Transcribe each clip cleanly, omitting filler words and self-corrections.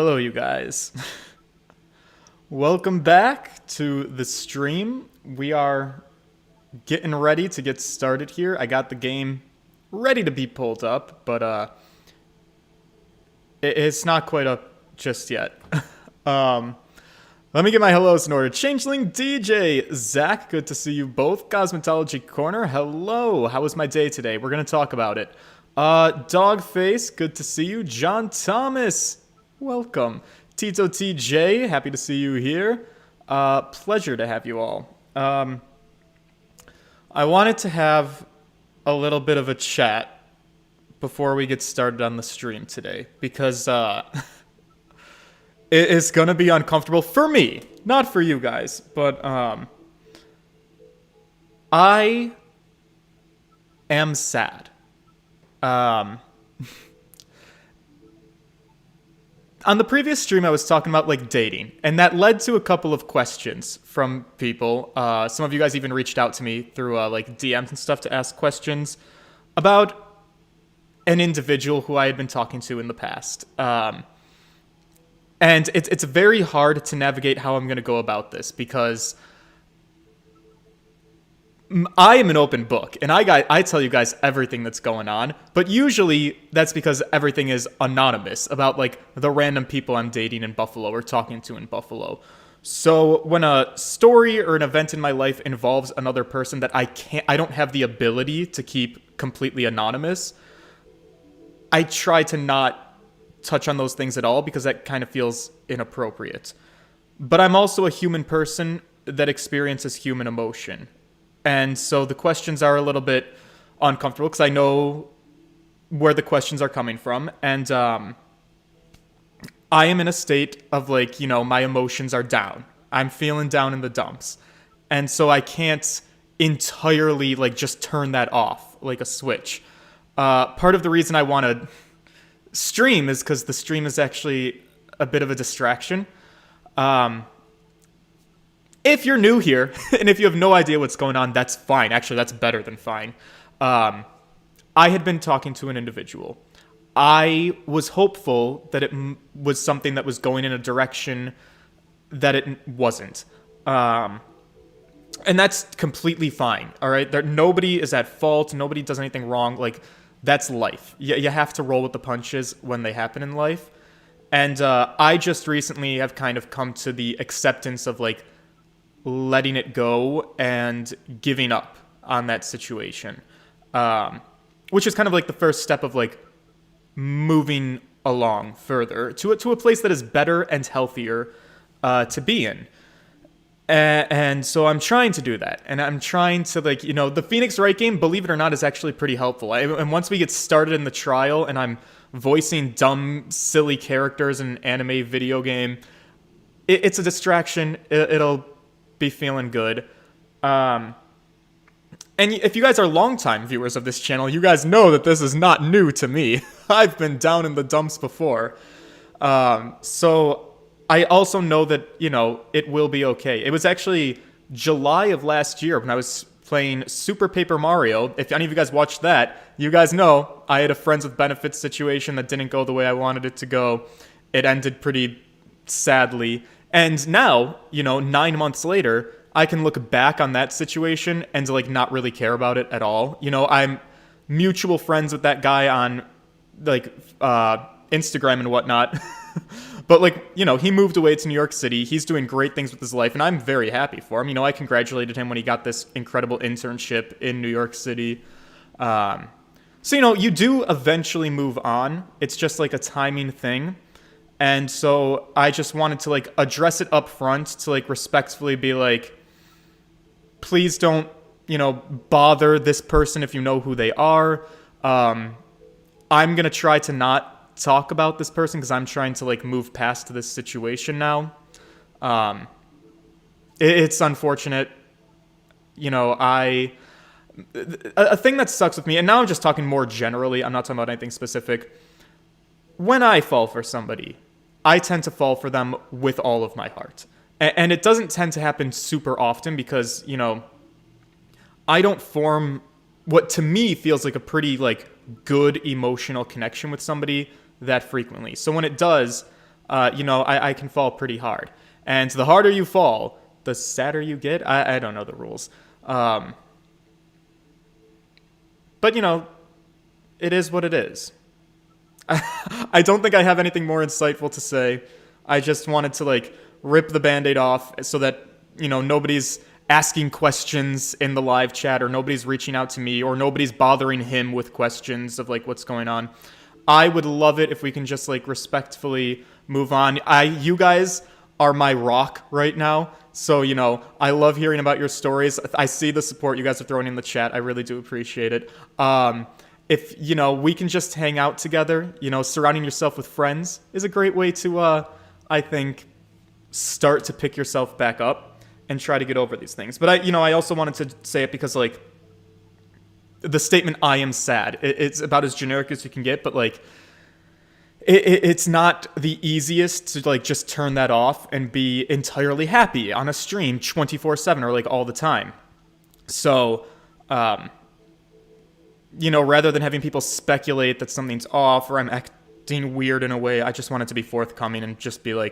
Hello, you guys. Welcome back to the stream. We are getting ready to get started here. I got the game ready to be pulled up, but it's not quite up just yet. um, Let me get my hellos in order. Changeling DJ, Zach, good to see you both. Cosmetology Corner, hello. How was my day today? We're going to talk about it. Dogface, good to see you. John Thomas, welcome. Tito TJ, happy to see you here. Pleasure to have you all. I wanted to have a little bit of a chat before we get started on the stream today, because it's going to be uncomfortable for me, not for you guys, but I am sad. On the previous stream, I was talking about like dating, and that led to a couple of questions from people. Some of you guys even reached out to me through like DMs and stuff to ask questions about an individual who I had been talking to in the past. And it's very hard to navigate how I'm going to go about this, because I am an open book, and I tell you guys everything that's going on, but usually that's because everything is anonymous about like the random people I'm dating in Buffalo or talking to in Buffalo. So when a story or an event in my life involves another person that I don't have the ability to keep completely anonymous, I try to not touch on those things at all, because that kind of feels inappropriate. But I'm also a human person that experiences human emotion. And so the questions are a little bit uncomfortable, because I know where the questions are coming from. And I am in a state of like, my emotions are down. I'm feeling down in the dumps. And so I can't entirely like just turn that off like a switch. Part of the reason I want to stream is because the stream is actually a bit of a distraction. If you're new here, and if you have no idea what's going on, that's fine. Actually, that's better than fine. I had been talking to an individual. I was hopeful that it was something that was going in a direction that it wasn't. And that's completely fine, all right? Nobody is at fault. Nobody does anything wrong. Like, that's life. You have to roll with the punches when they happen in life. And I just recently have kind of come to the acceptance of, like, letting it go and giving up on that situation, which is kind of like the first step of like moving along further to a place that is better and healthier to be in. And so I'm trying to do that, and I'm trying to like, the Phoenix Wright game, believe it or not, is actually pretty helpful. And once we get started in the trial and I'm voicing dumb, silly characters in an anime video game, it's a distraction. It'll be feeling good. And if you guys are longtime viewers of this channel, you guys know that this is not new to me. I've been down in the dumps before. So I also know that, it will be okay. It was actually July of last year when I was playing Super Paper Mario. If any of you guys watched that, you guys know I had a friends with benefits situation that didn't go the way I wanted it to go. It ended pretty sadly. And now, 9 months later, I can look back on that situation and like not really care about it at all. I'm mutual friends with that guy on like Instagram and whatnot. But like, he moved away to New York City. He's doing great things with his life, and I'm very happy for him. I congratulated him when he got this incredible internship in New York City. So, you do eventually move on. It's just like a timing thing. And so I just wanted to like address it up front to like respectfully be like, please don't, bother this person if you know who they are. I'm going to try to not talk about this person because I'm trying to like move past this situation now. It's unfortunate. A thing that sucks with me, and now I'm just talking more generally, I'm not talking about anything specific. When I fall for somebody, I tend to fall for them with all of my heart. And it doesn't tend to happen super often because, I don't form what to me feels like a pretty like good emotional connection with somebody that frequently. So when it does, I can fall pretty hard. And the harder you fall, the sadder you get. I don't know the rules. But, it is what it is. I don't think I have anything more insightful to say. I just wanted to, rip the Band-Aid off so that, nobody's asking questions in the live chat, or nobody's reaching out to me, or nobody's bothering him with questions of, what's going on. I would love it if we can just, respectfully move on. You guys are my rock right now. So, I love hearing about your stories. I see the support you guys are throwing in the chat. I really do appreciate it. If, we can just hang out together, surrounding yourself with friends is a great way to, I think, start to pick yourself back up and try to get over these things. But I also wanted to say it because, the statement, I am sad, it's about as generic as you can get, but, it's not the easiest to, just turn that off and be entirely happy on a stream 24/7 or, all the time. So, rather than having people speculate that something's off or I'm acting weird in a way, I just wanted to be forthcoming and just be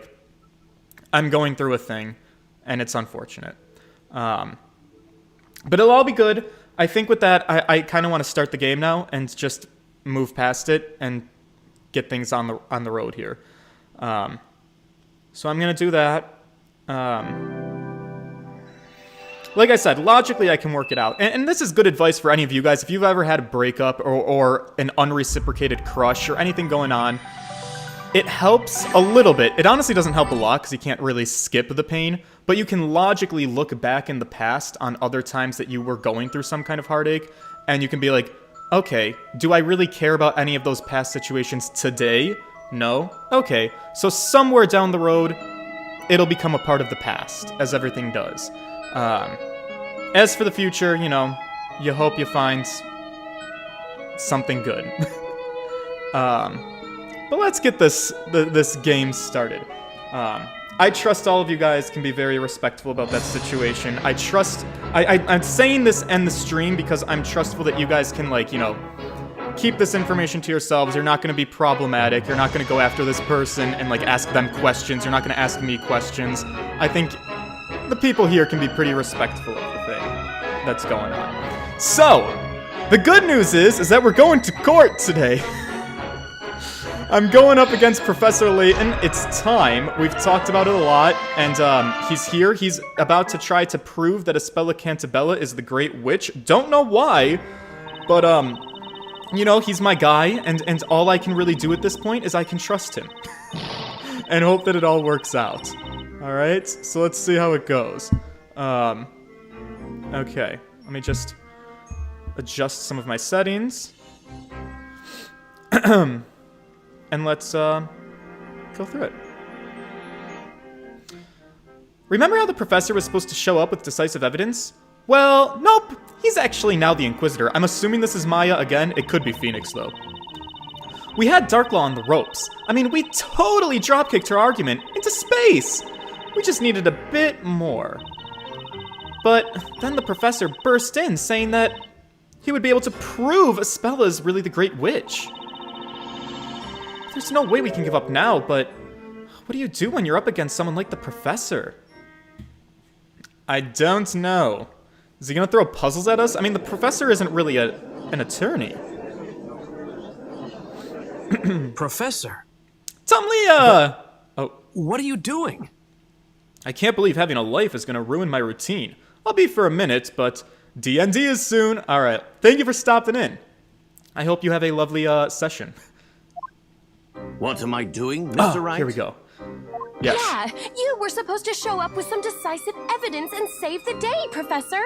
I'm going through a thing, and it's unfortunate. But it'll all be good. I think with that, I kind of want to start the game now and just move past it and get things on the road here. So I'm going to do that. Like I said, logically I can work it out. And this is good advice for any of you guys. If you've ever had a breakup or an unreciprocated crush or anything going on, it helps a little bit. It honestly doesn't help a lot because you can't really skip the pain, but you can logically look back in the past on other times that you were going through some kind of heartache, and you can be like, okay, do I really care about any of those past situations today? No? Okay, so somewhere down the road, it'll become a part of the past, as everything does. As for the future, you hope you find something good. But let's get this game started. I trust all of you guys can be very respectful about that situation. I'm saying this and the stream because I'm trustful that you guys can, keep this information to yourselves. You're not going to be problematic. You're not going to go after this person and, ask them questions. You're not going to ask me questions. I think the people here can be pretty respectful of the thing that's going on. So, the good news is that we're going to court today. I'm going up against Professor Layton. It's time. We've talked about it a lot, and he's here. He's about to try to prove that Espella Cantabella is the Great Witch. Don't know why, but, he's my guy, and all I can really do at this point is I can trust him. And hope that it all works out. Alright, so let's see how it goes. Okay, let me just adjust some of my settings. And let's, go through it. Remember how the professor was supposed to show up with decisive evidence? Well, nope. He's actually now the Inquisitor. I'm assuming this is Maya again. It could be Phoenix, though. We had Darklaw on the ropes. I mean, we totally dropkicked her argument into space. We just needed a bit more. But then the professor burst in, saying that he would be able to prove Espella is really the Great Witch. There's no way we can give up now, but what do you do when you're up against someone like the professor? I don't know. Is he gonna throw puzzles at us? I mean, the professor isn't really an attorney. Professor. Tamlia! Oh. What are you doing? I can't believe having a life is gonna ruin my routine. I'll be for a minute, but D&D is soon. Alright, thank you for stopping in. I hope you have a lovely, session. What am I doing, Mr. Wright? Here we go. Yes. Yeah, you were supposed to show up with some decisive evidence and save the day, Professor.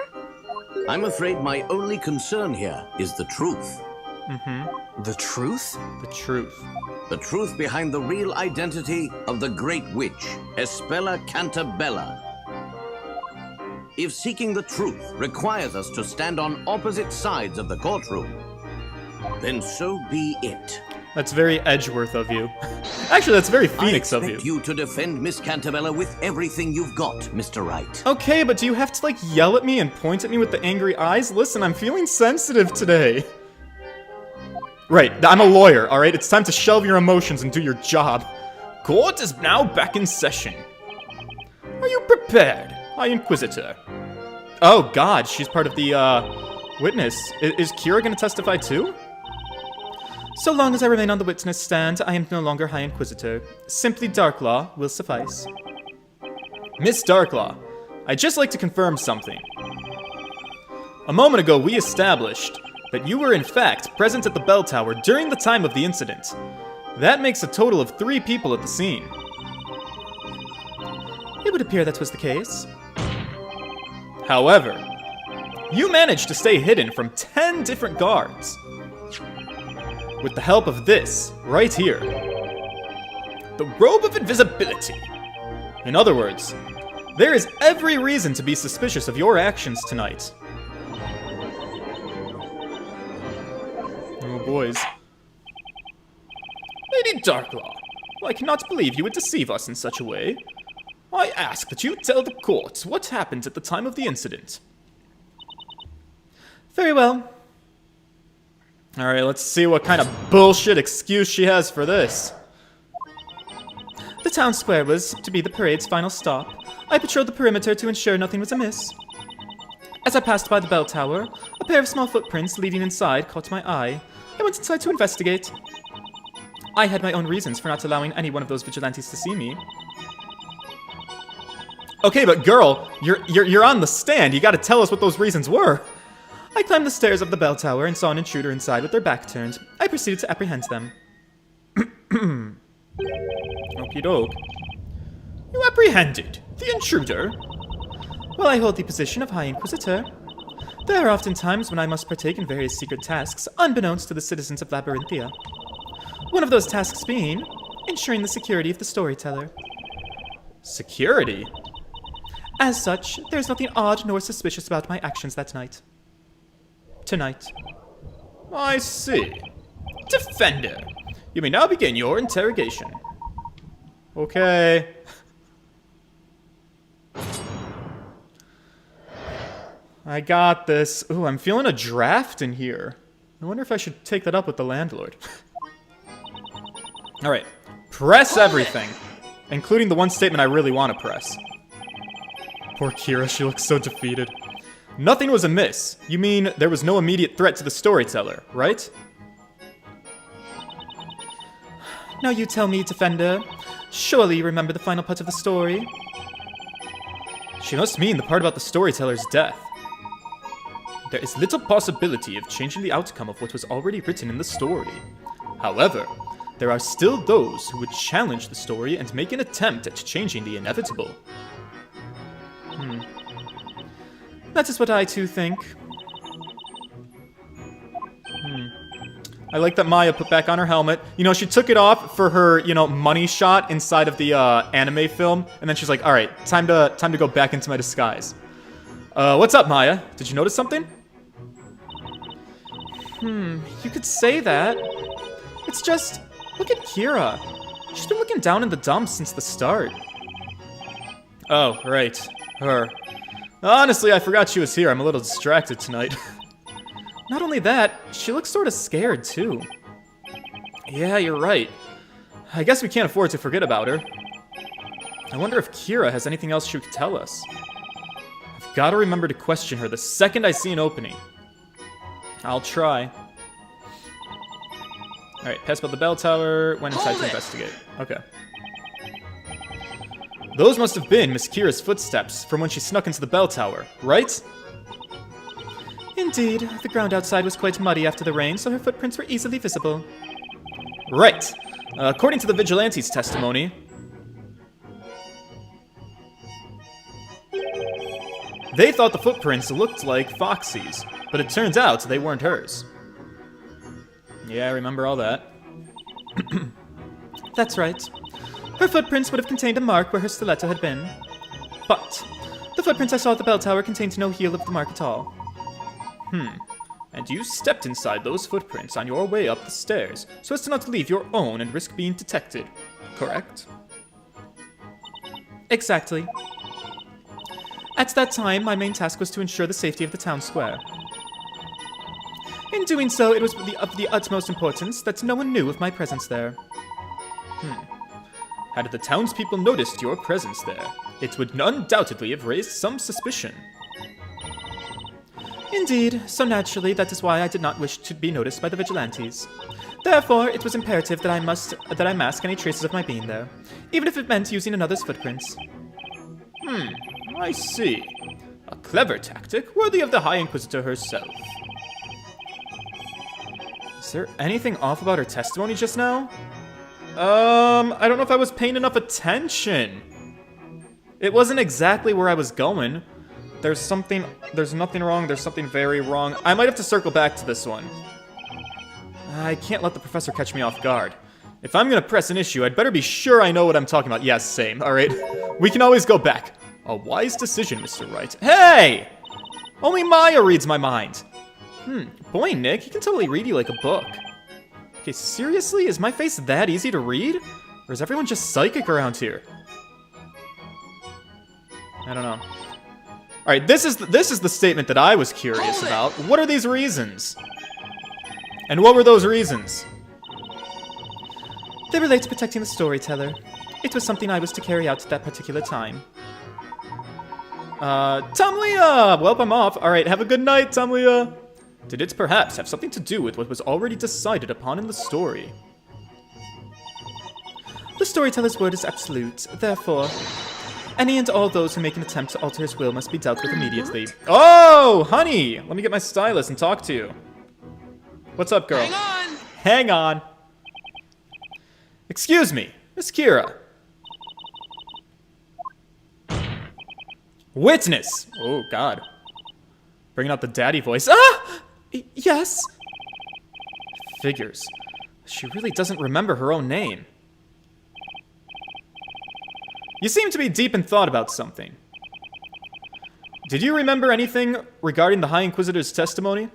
I'm afraid my only concern here is the truth. Mm-hmm. The truth? The truth. The truth behind the real identity of the Great Witch, Espella Cantabella. If seeking the truth requires us to stand on opposite sides of the courtroom, then so be it. That's very Edgeworth of you. Actually, that's very Phoenix of you. I expect you to defend Miss Cantabella with everything you've got, Mr. Wright. Okay, but do you have to, yell at me and point at me with the angry eyes? Listen, I'm feeling sensitive today. Right, I'm a lawyer, alright? It's time to shelve your emotions and do your job. Court is now back in session. Are you prepared, High Inquisitor? Oh god, she's part of the, witness. Is Kira gonna testify too? So long as I remain on the witness stand, I am no longer High Inquisitor. Simply Darklaw will suffice. Miss Darklaw, I'd just like to confirm something. A moment ago, we established that you were in fact present at the bell tower during the time of the incident. That makes a total of 3 people at the scene. It would appear that was the case. However, you managed to stay hidden from 10 different guards. With the help of this, right here. The Robe of Invisibility. In other words, there is every reason to be suspicious of your actions tonight. Oh, boys. Lady Darklaw, I cannot believe you would deceive us in such a way. I ask that you tell the court what happened at the time of the incident. Very well. Alright, let's see what kind of bullshit excuse she has for this. The town square was to be the parade's final stop. I patrolled the perimeter to ensure nothing was amiss. As I passed by the bell tower, a pair of small footprints leading inside caught my eye. I went inside to investigate. I had my own reasons for not allowing any one of those vigilantes to see me. Okay, but girl, you're on the stand. You gotta tell us what those reasons were. I climbed the stairs of the bell tower and saw an intruder inside with their back turned. I proceeded to apprehend them. Okie doke. You apprehended the intruder? Well, I hold the position of High Inquisitor. There are often times when I must partake in various secret tasks, unbeknownst to the citizens of Labyrinthia. One of those tasks being ensuring the security of the storyteller. Security? As such, there's nothing odd nor suspicious about my actions that night. Tonight. I see. Defender, you may now begin your interrogation. Okay. I got this. Ooh, I'm feeling a draft in here. I wonder if I should take that up with the landlord. Alright. Press everything. Including the one statement I really want to press. Poor Kira, she looks so defeated. Nothing was amiss. You mean there was no immediate threat to the storyteller, right? Now you tell me, Defender. Surely you remember the final part of the story. She must mean the part about the storyteller's death. There is little possibility of changing the outcome of what was already written in the story. However, there are still those who would challenge the story and make an attempt at changing the inevitable. That is what I too think. I like that Maya put back on her helmet. You know, she took it off for her, you know, money shot inside of the anime film, and then she's like, "All right, time to go back into my disguise." What's up, Maya? Did you notice something? You could say that. It's just, look at Kira. She's been looking down in the dumps since the start. Oh, right. Her. Honestly, I forgot she was here. I'm a little distracted tonight. Not only that, she looks sort of scared, too. Yeah, you're right. I guess we can't afford to forget about her. I wonder if Kira has anything else she could tell us. I've got to remember to question her the second I see an opening. I'll try. Alright, passed by the bell tower, went inside to investigate. Okay. Those must have been Miss Kira's footsteps from when she snuck into the bell tower, right? Indeed, the ground outside was quite muddy after the rain, so her footprints were easily visible. Right. According to the vigilante's testimony, they thought the footprints looked like Foxy's, but it turns out they weren't hers. Yeah, I remember all that. That's right. Her footprints would have contained a mark where her stiletto had been. But the footprints I saw at the bell tower contained no heel of the mark at all. And you stepped inside those footprints on your way up the stairs so as to not leave your own and risk being detected, correct? Exactly. At that time, my main task was to ensure the safety of the town square. In doing so, it was of the utmost importance that no one knew of my presence there. Had the townspeople noticed your presence there, it would undoubtedly have raised some suspicion. Indeed, so naturally that is why I did not wish to be noticed by the vigilantes. Therefore, it was imperative that I mask any traces of my being there, even if it meant using another's footprints. I see. A clever tactic, worthy of the High Inquisitor herself. Is there anything off about her testimony just now? I don't know if I was paying enough attention. It wasn't exactly where I was going. There's nothing wrong, there's something very wrong. I might have to circle back to this one. I can't let the professor catch me off guard. If I'm gonna press an issue, I'd better be sure I know what I'm talking about. Yes, same, alright? We can always go back. A wise decision, Mr. Wright. Hey! Only Maya reads my mind. Boy, Nick, he can totally read you like a book. Okay, seriously? Is my face that easy to read? Or is everyone just psychic around here? I don't know. Alright, this is the statement that I was curious about. What are these reasons? And what were those reasons? They relate to protecting the storyteller. It was something I was to carry out at that particular time. Tamlia! Well, I'm off. Alright, have a good night, Tamlia. Did it perhaps have something to do with what was already decided upon in the story? The storyteller's word is absolute. Therefore, any and all those who make an attempt to alter his will must be dealt with immediately. Oh, honey! Let me get my stylus and talk to you. What's up, girl? Hang on! Hang on. Excuse me, Miss Kira. Witness! Oh, God. Bringing out the daddy voice. Ah! Yes? Figures. She really doesn't remember her own name. You seem to be deep in thought about something. Did you remember anything regarding the High Inquisitor's testimony?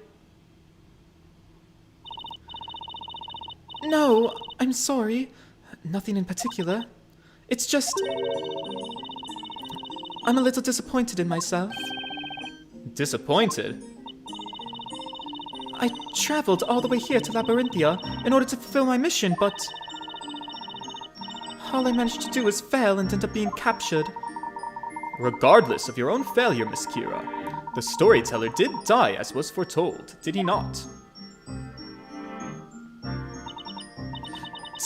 No, I'm sorry. Nothing in particular. It's just... I'm a little disappointed in myself. Disappointed? I traveled all the way here to Labyrinthia in order to fulfill my mission, but... all I managed to do was fail and end up being captured. Regardless of your own failure, Miss Kira, the storyteller did die as was foretold, did he not?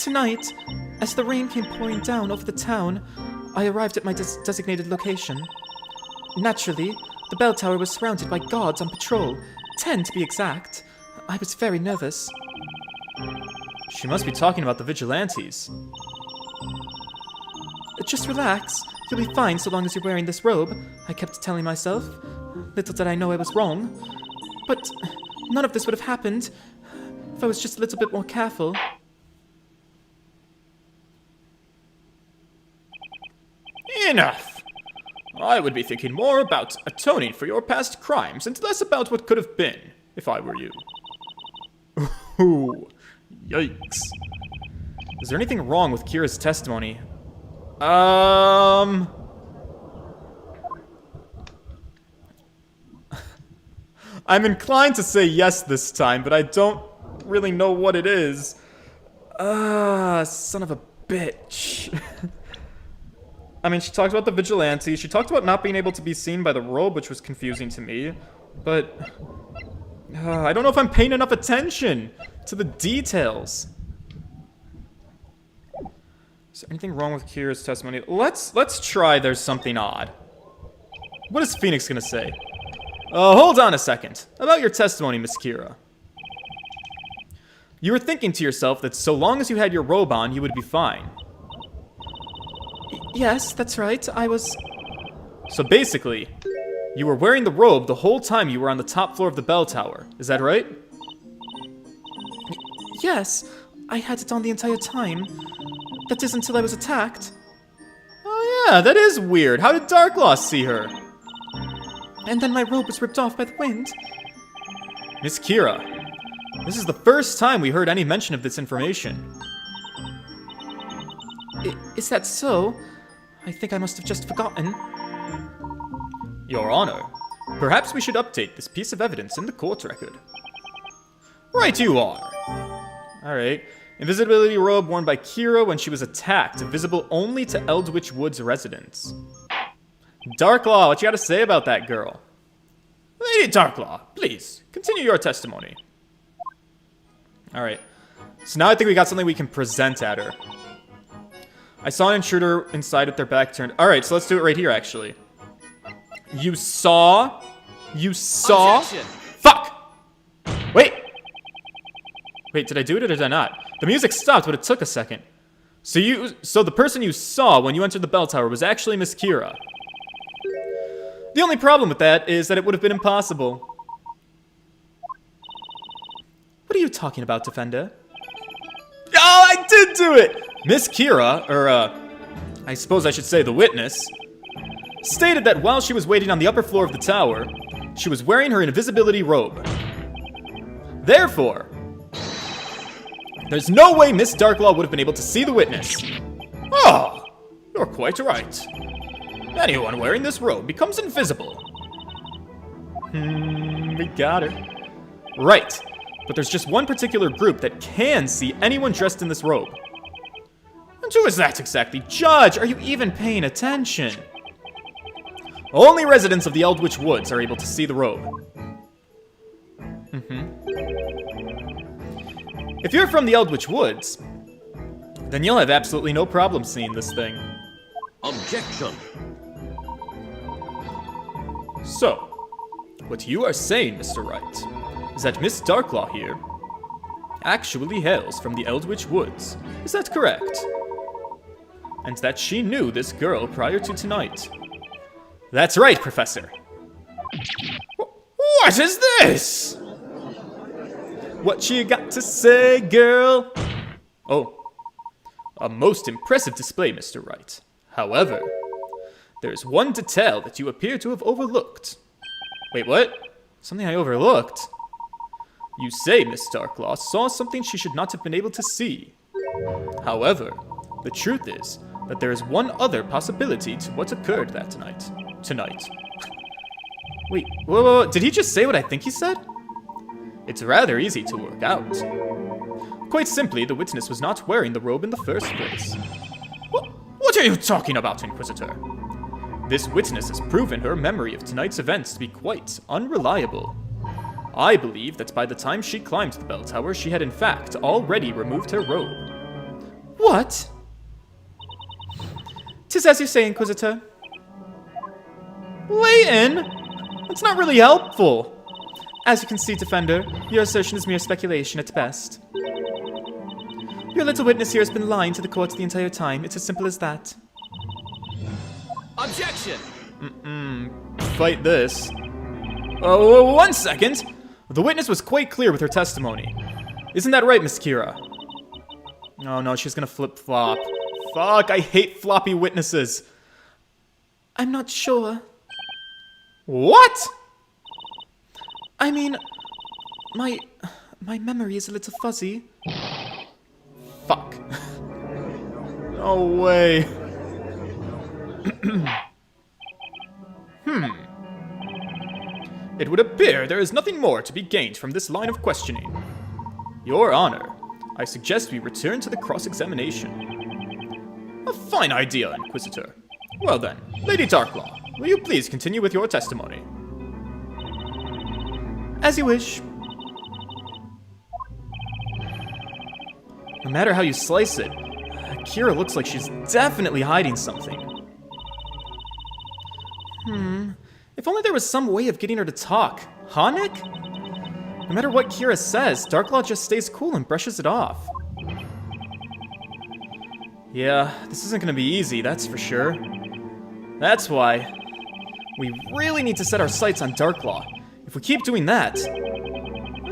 Tonight, as the rain came pouring down over the town, I arrived at my designated location. Naturally, the bell tower was surrounded by guards on patrol, 10 to be exact. I was very nervous. She must be talking about the vigilantes. Just relax. You'll be fine so long as you're wearing this robe, I kept telling myself. Little did I know I was wrong. But none of this would have happened if I was just a little bit more careful. Enough! I would be thinking more about atoning for your past crimes and less about what could have been, if I were you. Ooh, yikes. Is there anything wrong with Kira's testimony? I'm inclined to say yes this time, but I don't really know what it is. Son of a bitch. I mean, she talked about the vigilante. She talked about not being able to be seen by the robe, which was confusing to me. But I don't know if I'm paying enough attention to the details. Is there anything wrong with Kira's testimony? Let's try there's something odd. What is Phoenix gonna say? Hold on a second. About your testimony, Miss Kira. You were thinking to yourself that so long as you had your robe on, you would be fine. Yes, that's right. I was... So basically, you were wearing the robe the whole time you were on the top floor of the bell tower. Is that right? Yes, I had it on the entire time. That is until I was attacked. Oh yeah, that is weird. How did Darklaw see her? And then my robe was ripped off by the wind. Miss Kira, this is the first time we heard any mention of this information. Is that so? I think I must have just forgotten. Your Honor, perhaps we should update this piece of evidence in the court record. Right you are. Alright. Invisibility robe worn by Kira when she was attacked, visible only to Eldritch Woods residents. Darklaw, what you gotta say about that girl? Lady Darklaw, please, continue your testimony. Alright. So now I think we got something we can present at her. I saw an intruder inside with their back turned. Alright, so let's do it right here, actually. You saw? Objection. Fuck! Wait! Wait, did I do it or did I not? The music stopped, but it took a second. So the person you saw when you entered the bell tower was actually Miss Kira. The only problem with that is that it would have been impossible. What are you talking about, Defender? Oh, I did do it! Miss Kira, or I suppose I should say the witness, stated that while she was waiting on the upper floor of the tower, she was wearing her invisibility robe. Therefore, there's no way Miss Darklaw would have been able to see the witness. Oh, you're quite right. Anyone wearing this robe becomes invisible. We got her. Right, but there's just one particular group that can see anyone dressed in this robe. And who is that exactly? Judge, are you even paying attention? Only residents of the Eldritch Woods are able to see the robe. If you're from the Eldritch Woods, then you'll have absolutely no problem seeing this thing. Objection. So, what you are saying, Mr. Wright, is that Miss Darklaw here actually hails from the Eldritch Woods. Is that correct? And that she knew this girl prior to tonight. That's right, Professor. What is this? What you got to say, girl? Oh, a most impressive display, Mr. Wright. However, there's one detail that you appear to have overlooked. Wait, what? Something I overlooked? You say Miss Darklaw saw something she should not have been able to see. However, the truth is that there is one other possibility to what occurred that night. Tonight. Wait, whoa, did he just say what I think he said? It's rather easy to work out. Quite simply, the witness was not wearing the robe in the first place. What are you talking about, Inquisitor? This witness has proven her memory of tonight's events to be quite unreliable. I believe that by the time she climbed the bell tower, she had in fact already removed her robe. What? 'Tis as you say, Inquisitor. Layton! That's not really helpful. As you can see, Defender, your assertion is mere speculation at best. Your little witness here has been lying to the court the entire time. It's as simple as that. Objection. Fight this. Oh, 1 second. The witness was quite clear with her testimony. Isn't that right, Miss Kira? Oh no, she's gonna flip-flop. Fuck, I hate floppy witnesses. I'm not sure. What? I mean, my memory is a little fuzzy. Fuck. No way. It would appear there is nothing more to be gained from this line of questioning. Your Honor, I suggest we return to the cross-examination. A fine idea, Inquisitor. Well then, Lady Darklaw, will you please continue with your testimony? As you wish. No matter how you slice it, Kira looks like she's definitely hiding something. If only there was some way of getting her to talk. Huh, Nick? No matter what Kira says, Darklaw just stays cool and brushes it off. Yeah, this isn't gonna be easy, that's for sure. That's why we really need to set our sights on Darklaw. If we keep doing that,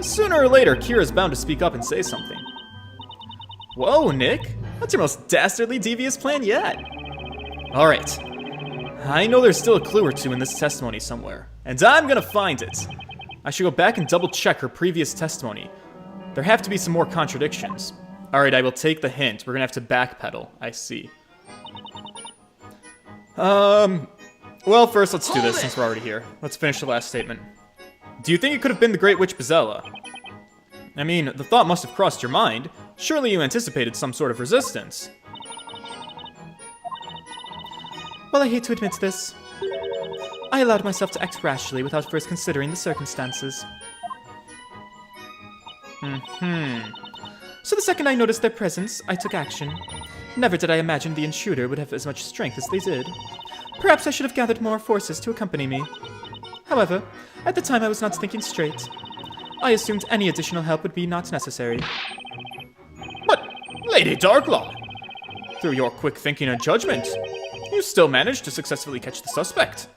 sooner or later, Kira's bound to speak up and say something. Whoa, Nick. That's your most dastardly devious plan yet. Alright. I know there's still a clue or two in this testimony somewhere, and I'm gonna find it. I should go back and double check her previous testimony. There have to be some more contradictions. Alright, I will take the hint. We're gonna have to backpedal. I see. Well, first let's do this since we're already here. Let's finish the last statement. Do you think it could have been the Great Witch Bezella? I mean, the thought must have crossed your mind. Surely you anticipated some sort of resistance. Well, I hate to admit this. I allowed myself to act rashly without first considering the circumstances. So the second I noticed their presence, I took action. Never did I imagine the intruder would have as much strength as they did. Perhaps I should have gathered more forces to accompany me. However, at the time I was not thinking straight. I assumed any additional help would be not necessary. But, Lady Darklaw, through your quick thinking and judgment, you still managed to successfully catch the suspect.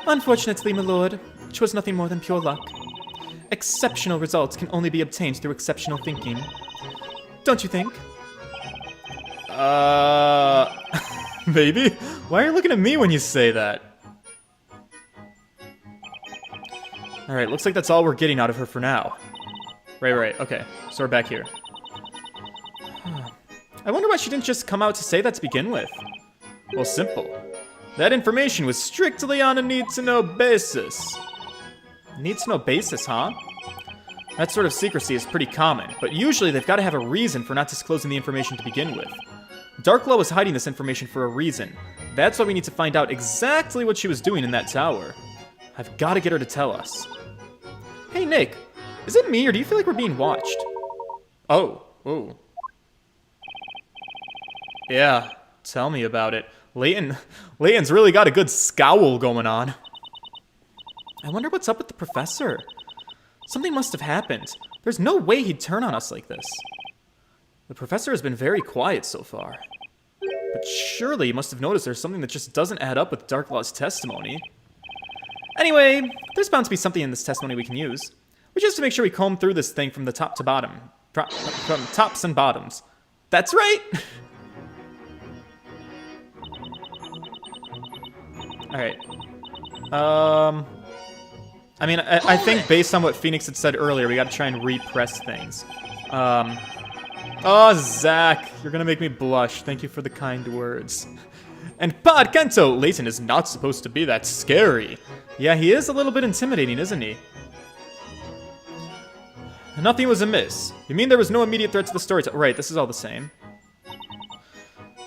Unfortunately, my lord, 'twas nothing more than pure luck. Exceptional results can only be obtained through exceptional thinking. Don't you think? Baby? Why are you looking at me when you say that? Alright, looks like that's all we're getting out of her for now. Right, okay. So we're back here. I wonder why she didn't just come out to say that to begin with. Well, simple. That information was strictly on a need-to-know basis. Need-to-know basis, huh? That sort of secrecy is pretty common, but usually they've got to have a reason for not disclosing the information to begin with. Darklaw was hiding this information for a reason. That's why we need to find out exactly what she was doing in that tower. I've got to get her to tell us. Hey, Nick. Is it me, or do you feel like we're being watched? Oh. Yeah, tell me about it. Layton's really got a good scowl going on. I wonder what's up with the professor. Something must have happened. There's no way he'd turn on us like this. The professor has been very quiet so far. But surely he must have noticed there's something that just doesn't add up with Darklaw's testimony. Anyway, there's bound to be something in this testimony we can use. We just have to make sure we comb through this thing from the top to bottom. From tops and bottoms. That's right! Alright. I mean, I think based on what Phoenix had said earlier, we gotta try and repress things. Oh, Zach, you're gonna make me blush. Thank you for the kind words. And Pod Kento, Layton is not supposed to be that scary. Yeah, he is a little bit intimidating, isn't he? Nothing was amiss. You mean there was no immediate threat to the story? Right, this is all the same.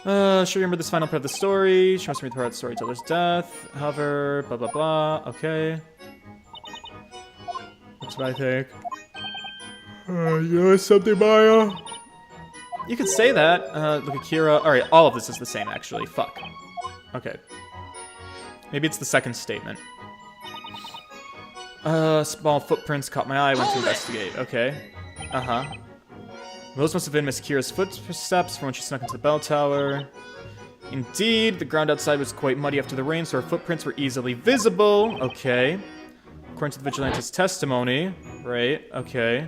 Should remember this final part of the story. She must read the part of the storyteller's death. Hover, blah, blah, blah. Okay. That's what I think. You know something, Maya? You could say that. Look at Kira. Alright, all of this is the same, actually. Fuck. Okay. Maybe it's the second statement. Small footprints caught my eye. Went to investigate. Okay. Uh-huh. Those must have been Miss Kira's footsteps from when she snuck into the bell tower. Indeed, the ground outside was quite muddy after the rain, so her footprints were easily visible. Okay. According to the vigilante's testimony. Right, okay.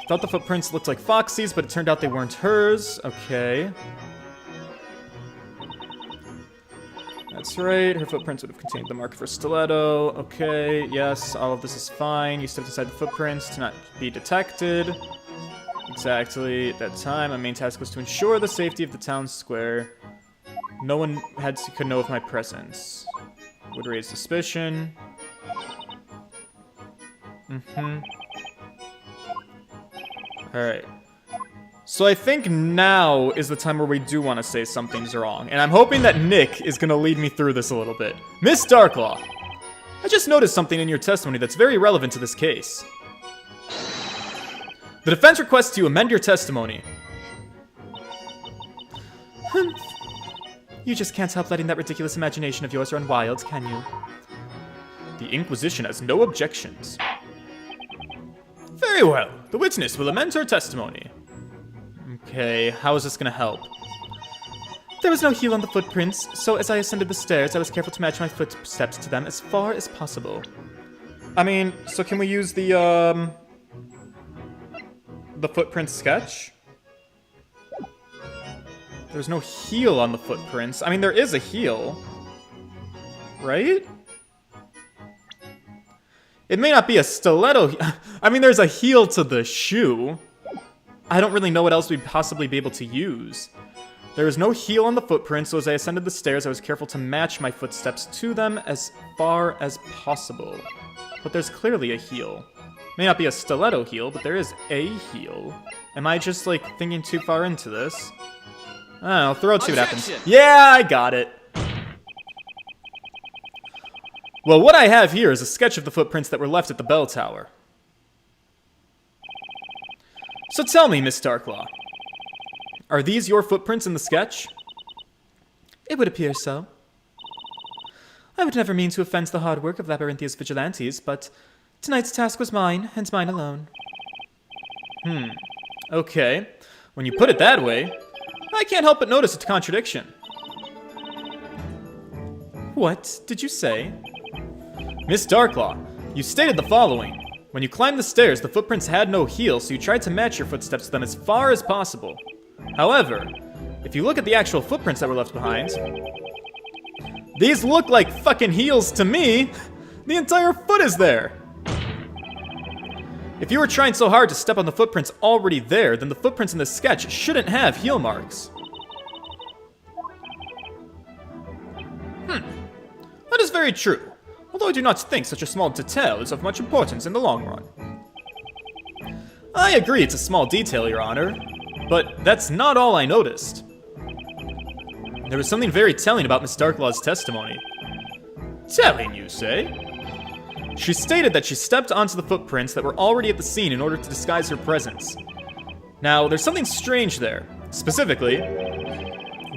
Thought the footprints looked like Foxy's, but it turned out they weren't hers. Okay. That's right, her footprints would have contained the mark for stiletto. Okay, yes, all of this is fine. You stepped aside the footprints to not be detected. Exactly, at that time, my main task was to ensure the safety of the town square. No one could know of my presence. Would raise suspicion. Alright. So I think now is the time where we do want to say something's wrong. And I'm hoping that Nick is going to lead me through this a little bit. Miss Darklaw, I just noticed something in your testimony that's very relevant to this case. The defense requests you amend your testimony. You just can't help letting that ridiculous imagination of yours run wild, can you? The Inquisition has no objections. Very well. The witness will amend her testimony. Okay, how is this gonna help? There was no heel on the footprints, so as I ascended the stairs, I was careful to match my footsteps to them as far as possible. I mean, so can we use the footprint sketch? There's no heel on the footprints. I mean, there is a heel. Right? It may not be a stiletto. I mean, there's a heel to the shoe. I don't really know what else we'd possibly be able to use. There was no heel on the footprints, so as I ascended the stairs, I was careful to match my footsteps to them as far as possible. but there's clearly a heel. May not be a stiletto heel, but there is a heel. Am I just, like, thinking too far into this? I'll throw it, see what happens. Objection! Yeah, I got it. Well, what I have here is a sketch of the footprints that were left at the bell tower. So tell me, Miss Darklaw, are these your footprints in the sketch? It would appear so. I would never mean to offend the hard work of Labyrinthia's vigilantes, but tonight's task was mine, and mine alone. Okay. When you put it that way, I can't help but notice a contradiction. What did you say? Miss Darklaw, you stated the following. When you climbed the stairs, the footprints had no heel, so you tried to match your footsteps to them as far as possible. However, if you look at the actual footprints that were left behind, these look like fucking heels to me. The entire foot is there. If you were trying so hard to step on the footprints already there, then the footprints in the sketch shouldn't have heel marks. That is very true, although I do not think such a small detail is of much importance in the long run. I agree it's a small detail, Your Honor, but that's not all I noticed. There was something very telling about Miss Darklaw's testimony. Telling, you say? She stated that she stepped onto the footprints that were already at the scene in order to disguise her presence. Now, there's something strange there. Specifically,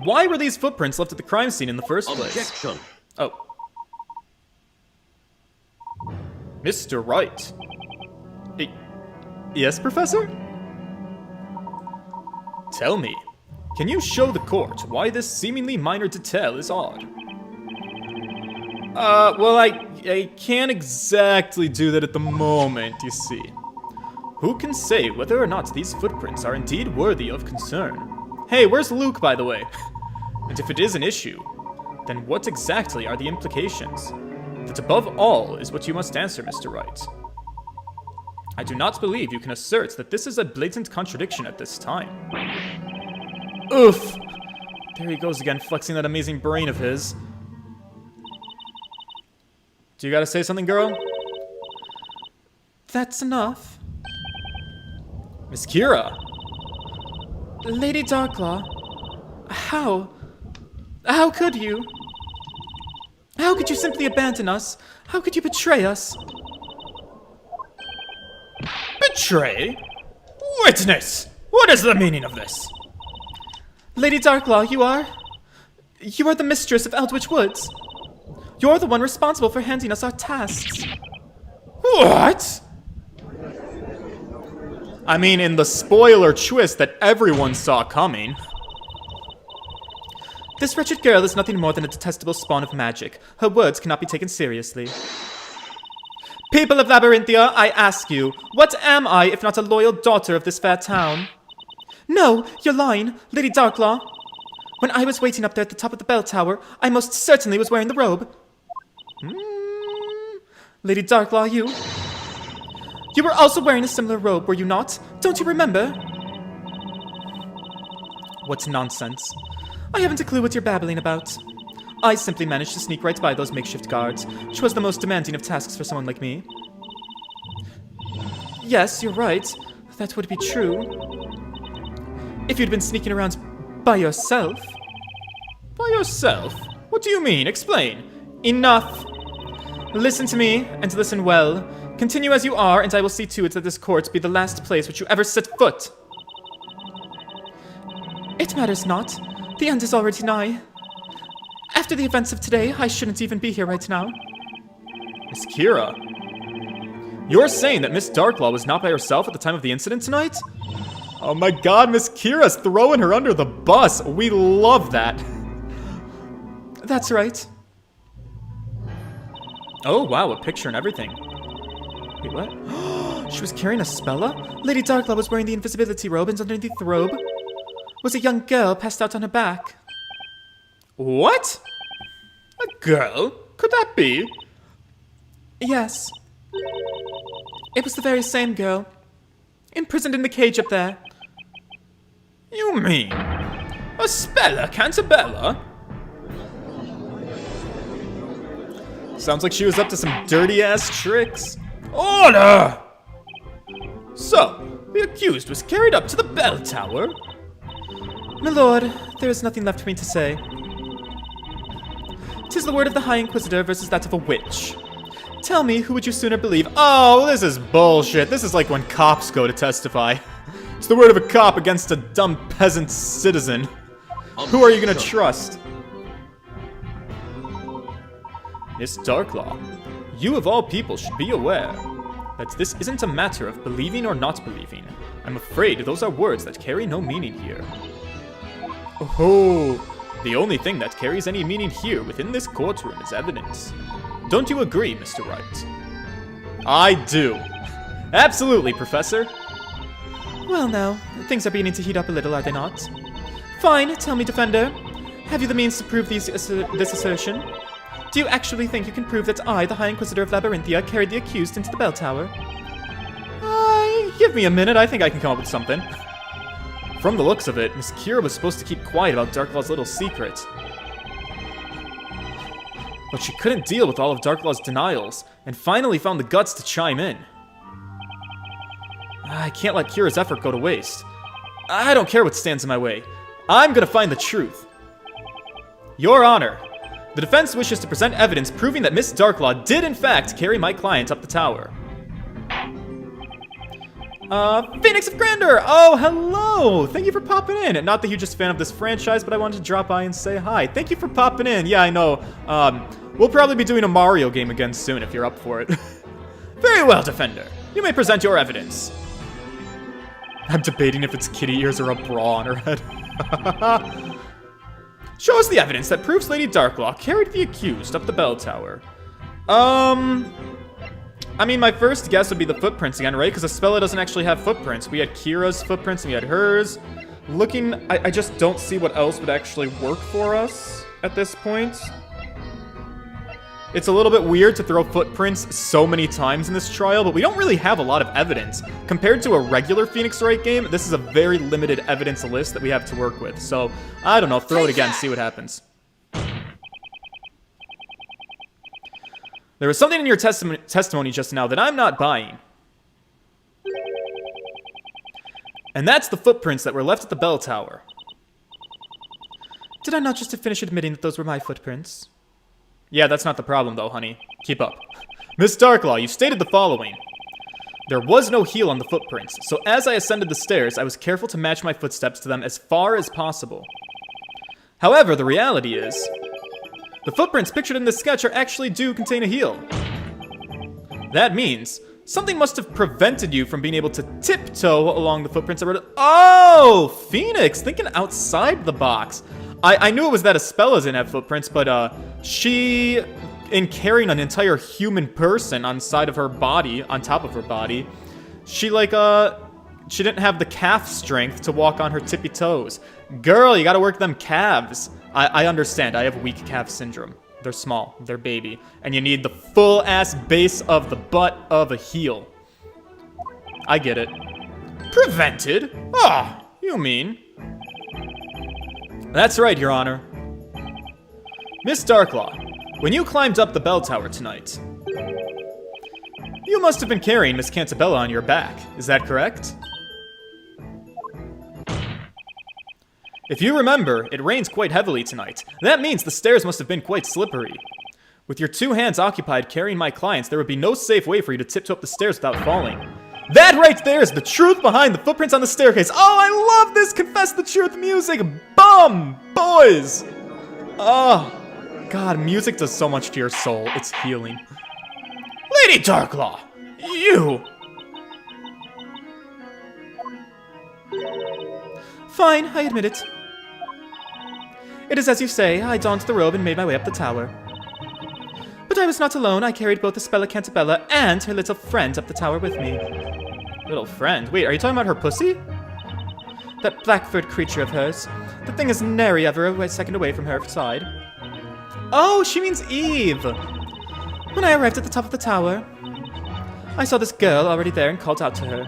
why were these footprints left at the crime scene in the first place? Objection. Oh. Mr. Wright. Yes, Professor? Tell me, can you show the court why this seemingly minor detail is odd? Well, I can't exactly do that at the moment, you see. Who can say whether or not these footprints are indeed worthy of concern? Hey, where's Luke, by the way? And if it is an issue, then what exactly are the implications? That above all is what you must answer, Mr. Wright. I do not believe you can assert that this is a blatant contradiction at this time. Oof! There he goes again, flexing that amazing brain of his. Do you gotta say something, girl? That's enough. Miss Kira! Lady Darklaw, how? How could you? How could you simply abandon us? How could you betray us? Betray? Witness! What is the meaning of this? Lady Darklaw, you are the mistress of Eldritch Woods. You're the one responsible for handing us our tasks. What? I mean, in the spoiler twist that everyone saw coming. This wretched girl is nothing more than a detestable spawn of magic. Her words cannot be taken seriously. People of Labyrinthia, I ask you, what am I if not a loyal daughter of this fair town? No, you're lying, Lady Darklaw. When I was waiting up there at the top of the bell tower, I most certainly was wearing the robe. Lady Darklaw, you were also wearing a similar robe, were you not? Don't you remember? What nonsense. I haven't a clue what you're babbling about. I simply managed to sneak right by those makeshift guards, which was the most demanding of tasks for someone like me. Yes, you're right. That would be true. If you'd been sneaking around by yourself. By yourself? What do you mean? Explain. Enough. Listen to me, and listen well. Continue as you are, and I will see to it that this court be the last place which you ever set foot. It matters not. The end is already nigh. After the events of today, I shouldn't even be here right now. Miss Kira, you're saying that Miss Darklaw was not by herself at the time of the incident tonight? Oh my god, Miss Kira's throwing her under the bus. We love that. That's right. Oh wow, a picture and everything. Wait, what? She was carrying a spella? Lady Darklaw was wearing the invisibility robe, and underneath the robe was a young girl passed out on her back. What? A girl? Could that be? Yes. It was the very same girl. Imprisoned in the cage up there. You mean a spella Cantabella? Sounds like she was up to some dirty-ass tricks. Order! So, the accused was carried up to the bell tower? My lord, there is nothing left for me to say. 'Tis the word of the High Inquisitor versus that of a witch. Tell me, who would you sooner believe? Oh, this is bullshit. This is like when cops go to testify. It's the word of a cop against a dumb peasant citizen. Who are you gonna trust? Miss Darklaw, you of all people should be aware that this isn't a matter of believing or not believing. I'm afraid those are words that carry no meaning here. Oh, the only thing that carries any meaning here within this courtroom is evidence. Don't you agree, Mr. Wright? I do. Absolutely, Professor. Well now, things are beginning to heat up a little, are they not? Fine, tell me, Defender. Have you the means to prove this assertion? Do you actually think you can prove that I, the High Inquisitor of Labyrinthia, carried the accused into the bell tower? Give me a minute, I think I can come up with something. From the looks of it, Miss Kira was supposed to keep quiet about Darklaw's little secret. But she couldn't deal with all of Darklaw's denials, and finally found the guts to chime in. I can't let Kira's effort go to waste. I don't care what stands in my way. I'm gonna find the truth. Your Honor, the defense wishes to present evidence proving that Miss Darklaw did in fact carry my client up the tower. Phoenix of Grandeur! Oh, hello! Thank you for popping in. Not the hugest fan of this franchise, but I wanted to drop by and say hi. Thank you for popping in. Yeah, I know. We'll probably be doing a Mario game again soon if you're up for it. Very well, Defender. You may present your evidence. I'm debating if it's kitty ears or a bra on her head. Show us the evidence that proves Lady Darklaw carried the accused up the bell tower. I mean, my first guess would be the footprints again, right? Because Espella doesn't actually have footprints. We had Kira's footprints and we had hers. I just don't see what else would actually work for us at this point. It's a little bit weird to throw footprints so many times in this trial, but we don't really have a lot of evidence. Compared to a regular Phoenix Wright game, this is a very limited evidence list that we have to work with. So, I don't know, throw it again, see what happens. There was something in your testimony just now that I'm not buying. And that's the footprints that were left at the bell tower. Did I not just finish admitting that those were my footprints? Yeah, that's not the problem though, honey. Keep up. Miss Darklaw, you stated the following. There was no heel on the footprints, so as I ascended the stairs, I was careful to match my footsteps to them as far as possible. However, the reality is, the footprints pictured in this sketch actually do contain a heel. That means something must have prevented you from being able to tiptoe along the footprints that were... Oh! Phoenix! Thinking outside the box. I knew it was that Espella didn't have footprints, but she, in carrying an entire human person on side of her body, on top of her body, she didn't have the calf strength to walk on her tippy toes. Girl, you gotta work them calves. I understand, I have weak calf syndrome. They're small, they're baby, and you need the full-ass base of the butt of a heel. I get it. Prevented? Ah, you mean... That's right, Your Honor. Miss Darklaw, when you climbed up the bell tower tonight, you must have been carrying Miss Cantabella on your back. Is that correct? If you remember, it rains quite heavily tonight. That means the stairs must have been quite slippery. With your two hands occupied carrying my clients, there would be no safe way for you to tiptoe up the stairs without falling. That right there is the truth behind the footprints on the staircase. Oh, I love this Confess the Truth music. Bum, boys. Oh, God, music does so much to your soul. It's healing. Lady Darklaw, you... Fine, I admit it. It is as you say, I donned the robe and made my way up the tower. But I was not alone, I carried both Espella Cantabella and her little friend up the tower with me. Little friend? Wait, are you talking about her pussy? That black-furred creature of hers. The thing is nary ever a second away from her side. Oh, she means Eve! When I arrived at the top of the tower, I saw this girl already there and called out to her.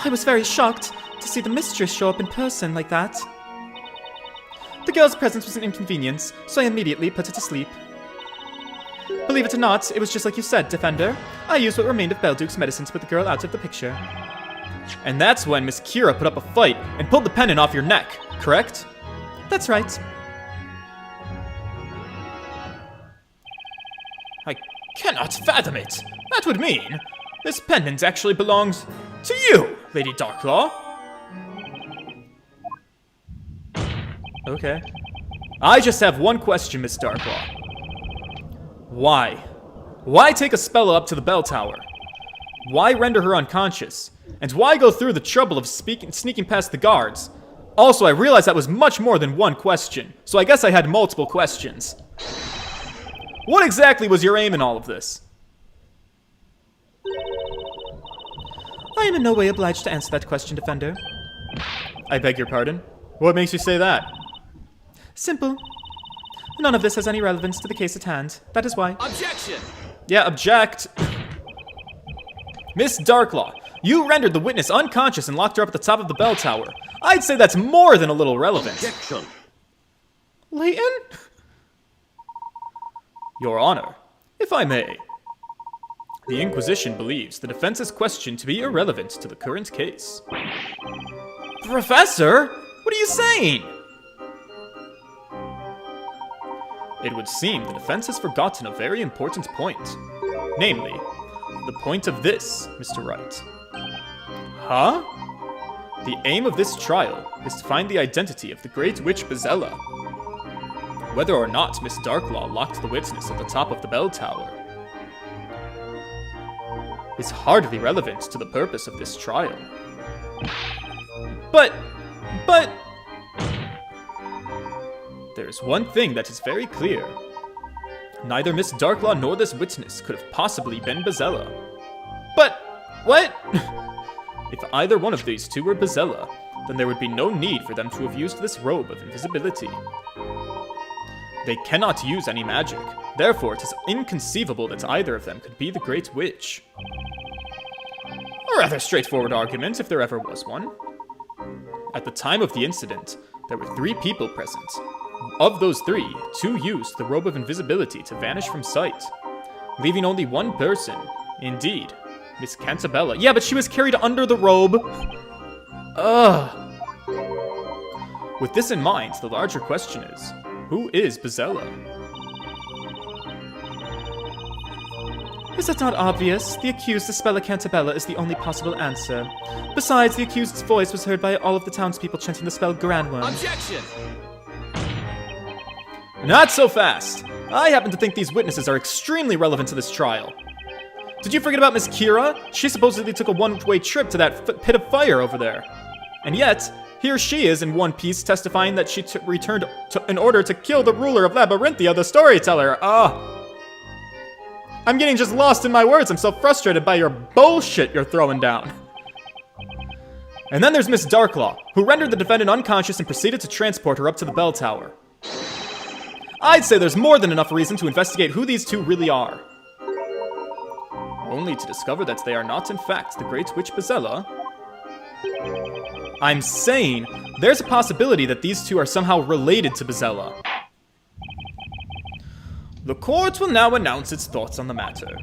I was very shocked to see the mistress show up in person like that. The girl's presence was an inconvenience, so I immediately put her to sleep. Believe it or not, it was just like you said, Defender. I used what remained of Belduke's medicine to put the girl out of the picture. And that's when Miss Kira put up a fight and pulled the pendant off your neck, correct? That's right. I cannot fathom it. That would mean this pendant actually belongs to you, Lady Darklaw. Okay. I just have one question, Miss Darklaw. Why? Why take a speller up to the bell tower? Why render her unconscious? And why go through the trouble of sneaking past the guards? Also, I realized that was much more than one question, so I guess I had multiple questions. What exactly was your aim in all of this? I am in no way obliged to answer that question, Defender. I beg your pardon? What makes you say that? Simple. None of this has any relevance to the case at hand. That is why. Objection! Yeah, object. Miss Darklaw, you rendered the witness unconscious and locked her up at the top of the bell tower. I'd say that's more than a little relevant. Objection. Layton? Your Honor, if I may. The Inquisition believes the defense's question to be irrelevant to the current case. Professor? What are you saying? It would seem the defense has forgotten a very important point. Namely, the point of this, Mr. Wright. Huh? The aim of this trial is to find the identity of the Great Witch Bezella. Whether or not Miss Darklaw locked the witness at the top of the bell tower is hardly relevant to the purpose of this trial. But... There's one thing that is very clear. Neither Miss Darklaw nor this witness could have possibly been Bezella. But, what? If either one of these two were Bezella, then there would be no need for them to have used this robe of invisibility. They cannot use any magic, therefore it is inconceivable that either of them could be the Great Witch. A rather straightforward argument, if there ever was one. At the time of the incident, there were 3 people present. Of those 3, 2 used the robe of invisibility to vanish from sight, leaving only one person. Indeed, Miss Cantabella. Yeah, but she was carried under the robe. Ugh. With this in mind, the larger question is, who is Bezella? Is that not obvious? The accused, Isabella Cantabella, is the only possible answer. Besides, the accused's voice was heard by all of the townspeople chanting the spell Grandworm. Objection! Not so fast! I happen to think these witnesses are extremely relevant to this trial. Did you forget about Miss Kira? She supposedly took a one-way trip to that pit of fire over there. And yet, here she is in one piece testifying that she returned in order to kill the ruler of Labyrinthia, the storyteller. I'm getting just lost in my words. I'm so frustrated by your bullshit you're throwing down. And then there's Miss Darklaw, who rendered the defendant unconscious and proceeded to transport her up to the bell tower. I'd say there's more than enough reason to investigate who these two really are. Only to discover that they are not in fact the Great Witch Bezella. I'm saying there's a possibility that these two are somehow related to Bezella. The court will now announce its thoughts on the matter.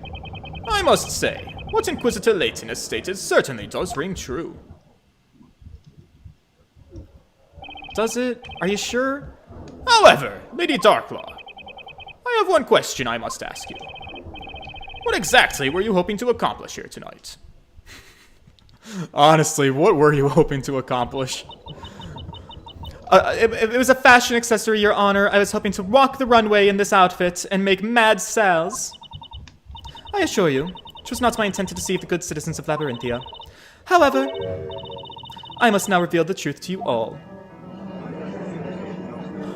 I must say, what Inquisitor Layton has stated certainly does ring true. Does it? Are you sure? However, Lady Darklaw, I have one question I must ask you. What exactly were you hoping to accomplish here tonight? Honestly, what were you hoping to accomplish? It was a fashion accessory, Your Honor. I was hoping to walk the runway in this outfit and make mad sales. I assure you, it was not my intent to deceive the good citizens of Labyrinthia. However, I must now reveal the truth to you all.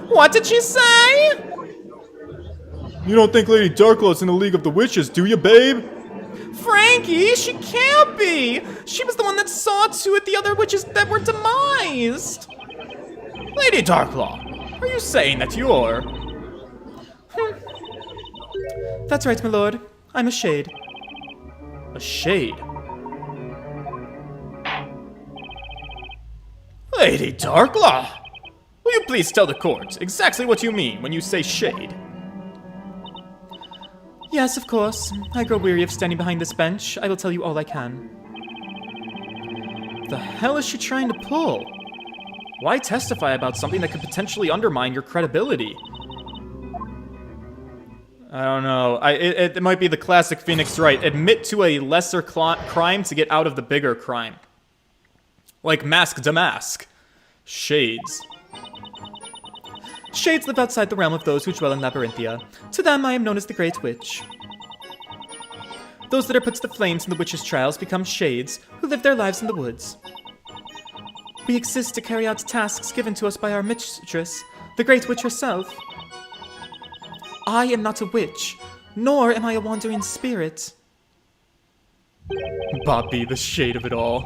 What did she say? You don't think Lady Darklaw's in the League of the Witches, do you, babe? Frankie, she can't be! She was the one that saw 2 of the other witches that were demised! Lady Darklaw, are you saying that you're... That's right, my lord. I'm a shade. A shade? Lady Darklaw! Will you please tell the court exactly what you mean when you say shade? Yes, of course. I grow weary of standing behind this bench. I will tell you all I can. The hell is she trying to pull? Why testify about something that could potentially undermine your credibility? I don't know. It might be the classic Phoenix Wright. Admit to a lesser crime to get out of the bigger crime. Like Mask to Mask. Shades. Shades live outside the realm of those who dwell in Labyrinthia. To them, I am known as the Great Witch. Those that are put to the flames in the witches' trials become shades, who live their lives in the woods. We exist to carry out tasks given to us by our mistress, the Great Witch herself. I am not a witch, nor am I a wandering spirit. Bobby, the shade of it all.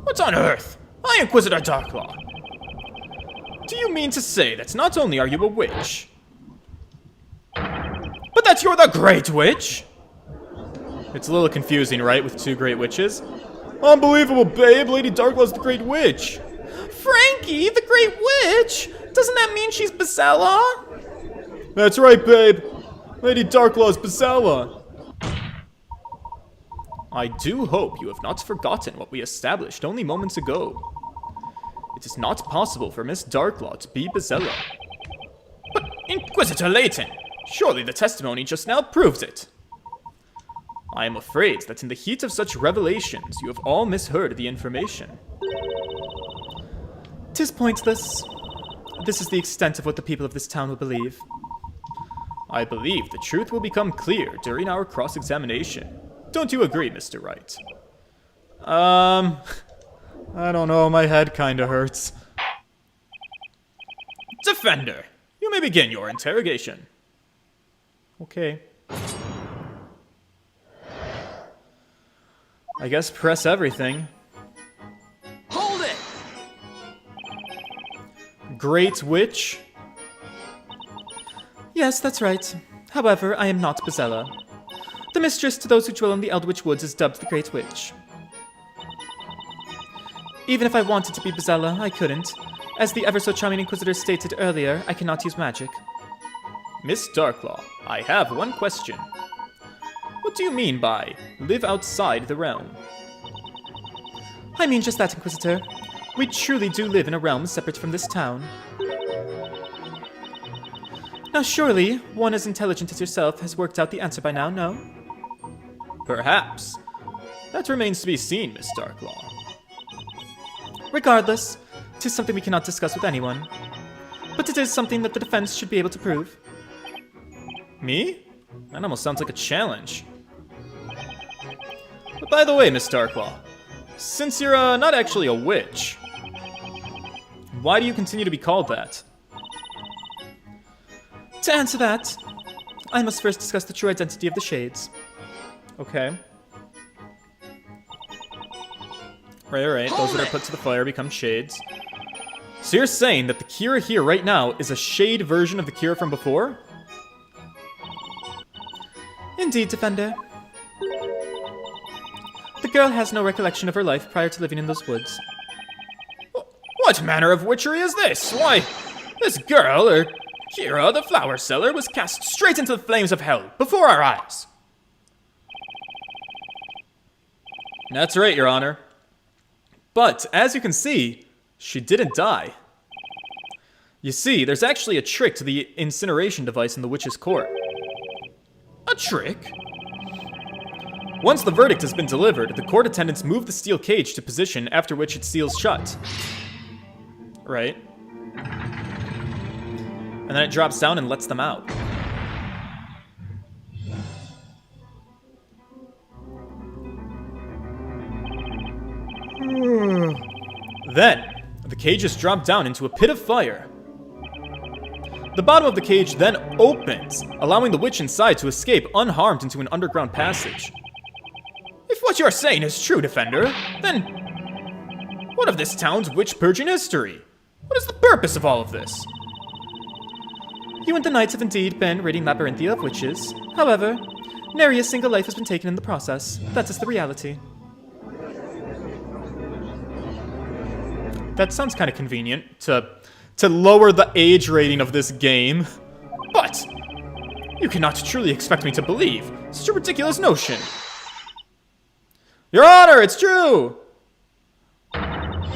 What on earth? I, Inquisitor Darklaw. Do you mean to say that not only are you a witch, but that you're the Great Witch? It's a little confusing, right, with two Great Witches? Unbelievable, babe! Lady Darklaw's the Great Witch! Frankie, the Great Witch? Doesn't that mean she's Basella? That's right, babe! Lady Darklaw's Basella! I do hope you have not forgotten what we established only moments ago. It is not possible for Miss Darklaw to be Basella. But, Inquisitor Layton, surely the testimony just now proves it. I am afraid that in the heat of such revelations, you have all misheard the information. 'Tis pointless. This is the extent of what the people of this town will believe. I believe the truth will become clear during our cross-examination. Don't you agree, Mr. Wright? I don't know, my head kinda hurts. Defender, you may begin your interrogation. Okay. I guess press everything. Hold it! Great Witch? Yes, that's right. However, I am not Basella. The mistress to those who dwell in the Eldritch Woods is dubbed the Great Witch. Even if I wanted to be Basella, I couldn't. As the ever-so-charming Inquisitor stated earlier, I cannot use magic. Miss Darklaw, I have one question. What do you mean by live outside the realm? I mean just that, Inquisitor. We truly do live in a realm separate from this town. Now surely, one as intelligent as yourself has worked out the answer by now, no? Perhaps. That remains to be seen, Miss Darklaw. Regardless, 'tis something we cannot discuss with anyone. But it is something that the defense should be able to prove. Me? That almost sounds like a challenge. But by the way, Miss Darklaw, since you're not actually a witch, why do you continue to be called that? To answer that, I must first discuss the true identity of the Shades. Okay. Right. Those that are put to the fire become shades. So you're saying that the Kira here right now is a shade version of the Kira from before? Indeed, Defender. The girl has no recollection of her life prior to living in those woods. What manner of witchery is this? Why, this girl, or Kira, the flower seller, was cast straight into the flames of hell before our eyes. That's right, Your Honor. But, as you can see, she didn't die. You see, there's actually a trick to the incineration device in the witch's court. A trick? Once the verdict has been delivered, the court attendants move the steel cage to position, after which it seals shut. Right. And then it drops down and lets them out. Then, the cages drop down into a pit of fire. The bottom of the cage then opens, allowing the witch inside to escape unharmed into an underground passage. If what you're saying is true, Defender, then what of this town's witch-purging history? What is the purpose of all of this? You and the knights have indeed been ridding Labyrinthia of witches. However, nary a single life has been taken in the process. That is the reality. That sounds kind of convenient to lower the age rating of this game. But You cannot truly expect me to believe such a ridiculous notion. Your Honor, it's true!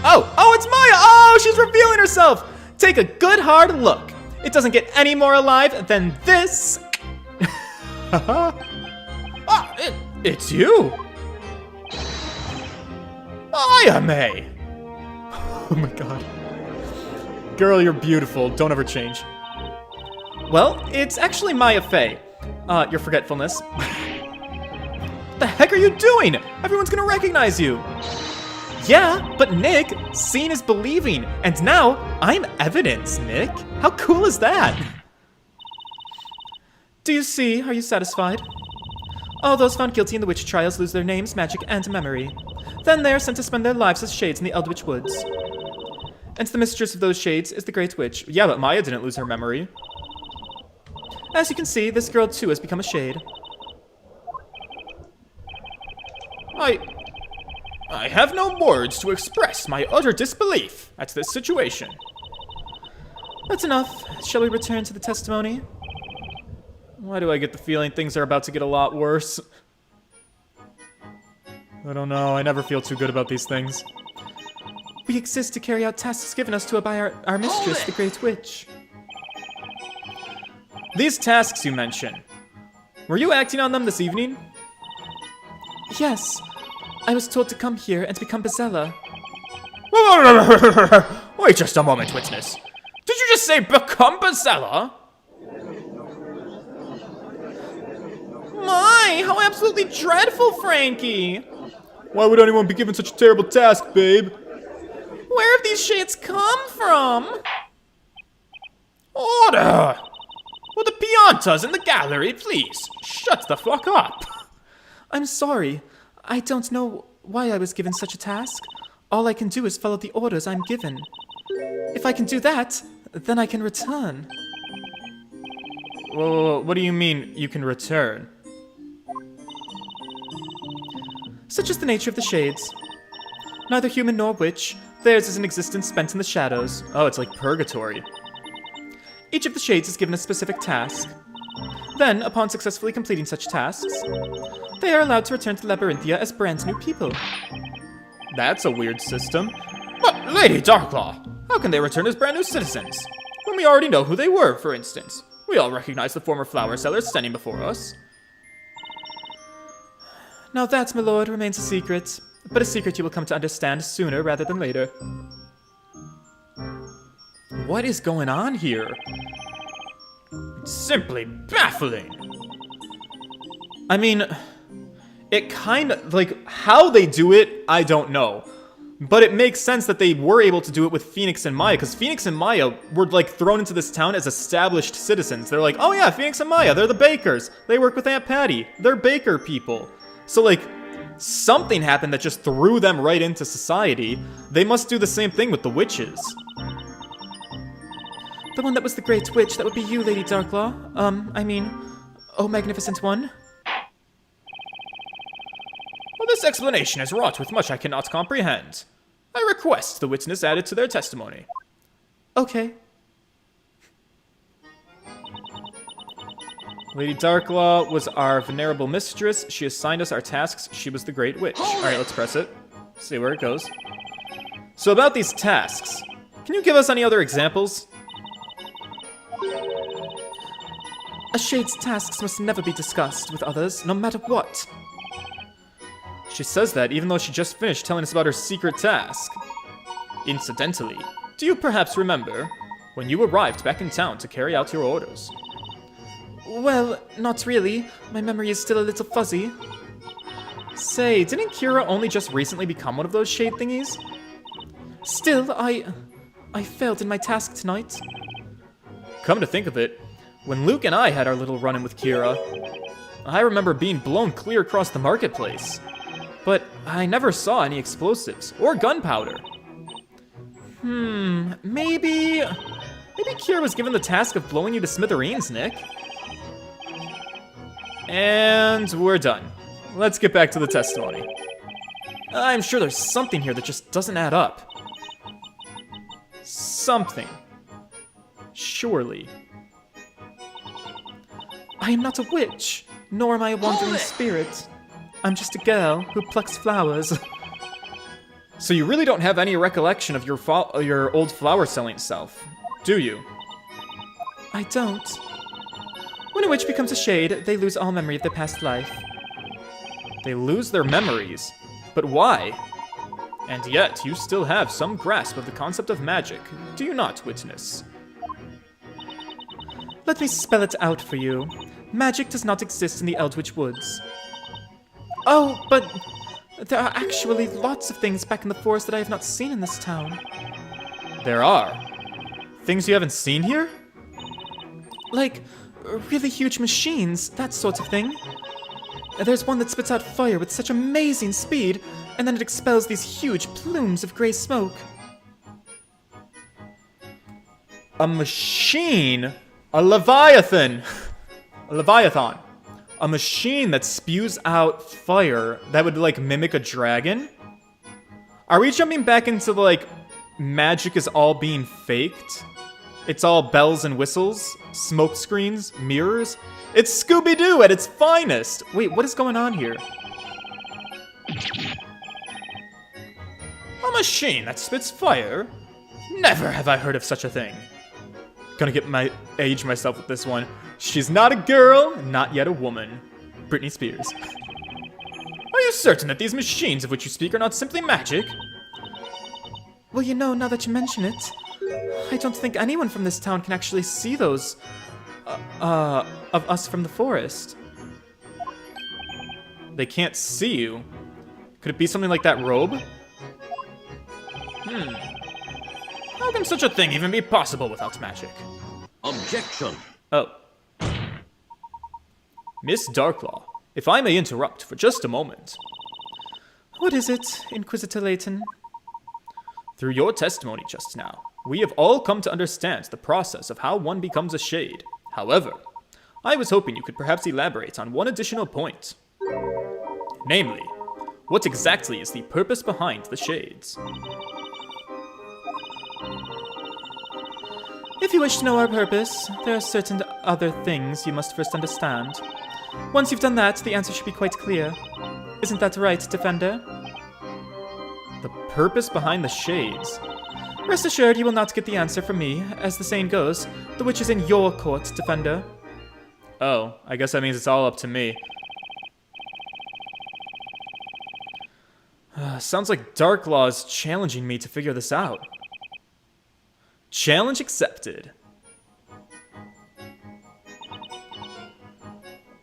Oh, it's Maya! Oh, she's revealing herself! Take a good hard look. It doesn't get any more alive than this. It's you! Ayame! Oh my god. Girl, you're beautiful. Don't ever change. Well, it's actually Maya Fey. Your forgetfulness. What the heck are you doing? Everyone's gonna recognize you. Yeah, but Nick, seeing is believing, and now I'm evidence, Nick. How cool is that? Do you see? Are you satisfied? All those found guilty in the witch trials lose their names, magic, and memory. Then they are sent to spend their lives as shades in the Eldritch Woods. And the mistress of those shades is the Great Witch. Yeah, but Maya didn't lose her memory. As you can see, this girl too has become a shade. I have no words to express my utter disbelief at this situation. That's enough. Shall we return to the testimony? Why do I get the feeling things are about to get a lot worse? I don't know. I never feel too good about these things. We exist to carry out tasks given us to by our mistress, the Great Witch. These tasks you mention, were you acting on them this evening? Yes. I was told to come here and become Bezella. Wait just a moment, witness. Did you just say become Bezella? My, how absolutely dreadful, Frankie. Why would anyone be given such a terrible task, babe? Where have these shades come from? Order! Will the Piantas in the gallery, please? Shut the fuck up. I'm sorry. I don't know why I was given such a task. All I can do is follow the orders I'm given. If I can do that, then I can return. Whoa, what do you mean, you can return? Such is the nature of the shades. Neither human nor witch, theirs is an existence spent in the shadows. Oh, it's like purgatory. Each of the shades is given a specific task. Then, upon successfully completing such tasks, they are allowed to return to Labyrinthia as brand new people. That's a weird system. But, Lady Darklaw, how can they return as brand new citizens? When we already know who they were, for instance. We all recognize the former flower sellers standing before us. Now that, my lord, remains a secret, but a secret you will come to understand sooner rather than later. What is going on here? It's simply baffling. I mean, it kind of, like, how they do it, I don't know. But it makes sense that they were able to do it with Phoenix and Maya, because Phoenix and Maya were, like, thrown into this town as established citizens. They're like, oh yeah, Phoenix and Maya, they're the bakers. They work with Aunt Patty. They're baker people. So, like, something happened that just threw them right into society. They must do the same thing with the witches. The one that was the Great Witch, that would be you, Lady Darklaw. Oh magnificent one. Well, this explanation is wrought with much I cannot comprehend. I request the witness added to their testimony. Okay. Lady Darklaw was our venerable mistress. She assigned us our tasks. She was the Great Witch. Alright, let's press it. See where it goes. So about these tasks, can you give us any other examples? A shade's tasks must never be discussed with others, no matter what. She says that even though she just finished telling us about her secret task. Incidentally, do you perhaps remember when you arrived back in town to carry out your orders? Well, not really. My memory is still a little fuzzy. Say, didn't Kira only just recently become one of those shade thingies? Still, I failed in my task tonight. Come to think of it, when Luke and I had our little run-in with Kira, I remember being blown clear across the marketplace. But I never saw any explosives or gunpowder. Maybe Kira was given the task of blowing you to smithereens, Nick. And we're done. Let's get back to the testimony. I'm sure there's something here that just doesn't add up. Something. Surely. I am not a witch, nor am I a wandering spirit. I'm just a girl who plucks flowers. So you really don't have any recollection of your old flower-selling self, do you? I don't. When a witch becomes a shade, they lose all memory of their past life. They lose their memories. But why? And yet, you still have some grasp of the concept of magic, do you not, Witness? Let me spell it out for you. Magic does not exist in the Eldritch Woods. Oh, but there are actually lots of things back in the forest that I have not seen in this town. There are. Things you haven't seen here? Like, really huge machines, that sort of thing. There's one that spits out fire with such amazing speed, and then it expels these huge plumes of gray smoke. A machine? A Leviathan! A Leviathan. A machine that spews out fire that would, like, mimic a dragon? Are we jumping back into, like, magic is all being faked? It's all bells and whistles, smoke screens, mirrors? It's Scooby-Doo at its finest! Wait, what is going on here? A machine that spits fire? Never have I heard of such a thing. Gonna age myself with this one. She's not a girl, not yet a woman. Britney Spears. Are you certain that these machines of which you speak are not simply magic? Well, you know, now that you mention it, I don't think anyone from this town can actually see those, of us from the forest. They can't see you. Could it be something like that robe? How can such a thing even be possible without magic? Objection. Oh. Miss Darklaw, if I may interrupt for just a moment. What is it, Inquisitor Layton? Through your testimony just now, we have all come to understand the process of how one becomes a shade. However, I was hoping you could perhaps elaborate on one additional point. Namely, what exactly is the purpose behind the shades? If you wish to know our purpose, there are certain other things you must first understand. Once you've done that, the answer should be quite clear. Isn't that right, Defender? The purpose behind the shades? Rest assured you will not get the answer from me. As the saying goes, the witch is in your court, Defender. Oh, I guess that means it's all up to me. Sounds like Darklaw is challenging me to figure this out. Challenge accepted.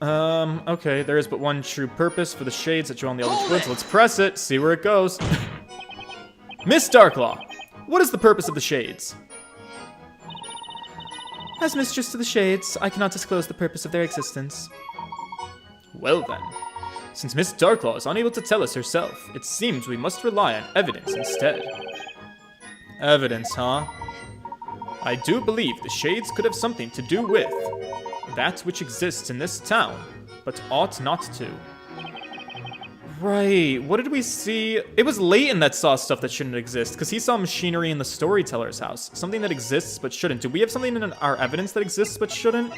Okay, there is but one true purpose for the shades that draw on the Eldritch Woods. Let's press it, see where it goes. Miss Darklaw, what is the purpose of the shades? As mistress to the shades, I cannot disclose the purpose of their existence. Well then, since Miss Darklaw is unable to tell us herself, it seems we must rely on evidence instead. Evidence, huh? I do believe the shades could have something to do with that which exists in this town, but ought not to. Right, what did we see? It was Layton that saw stuff that shouldn't exist, because he saw machinery in the storyteller's house. Something that exists but shouldn't. Do we have something in our evidence that exists but shouldn't?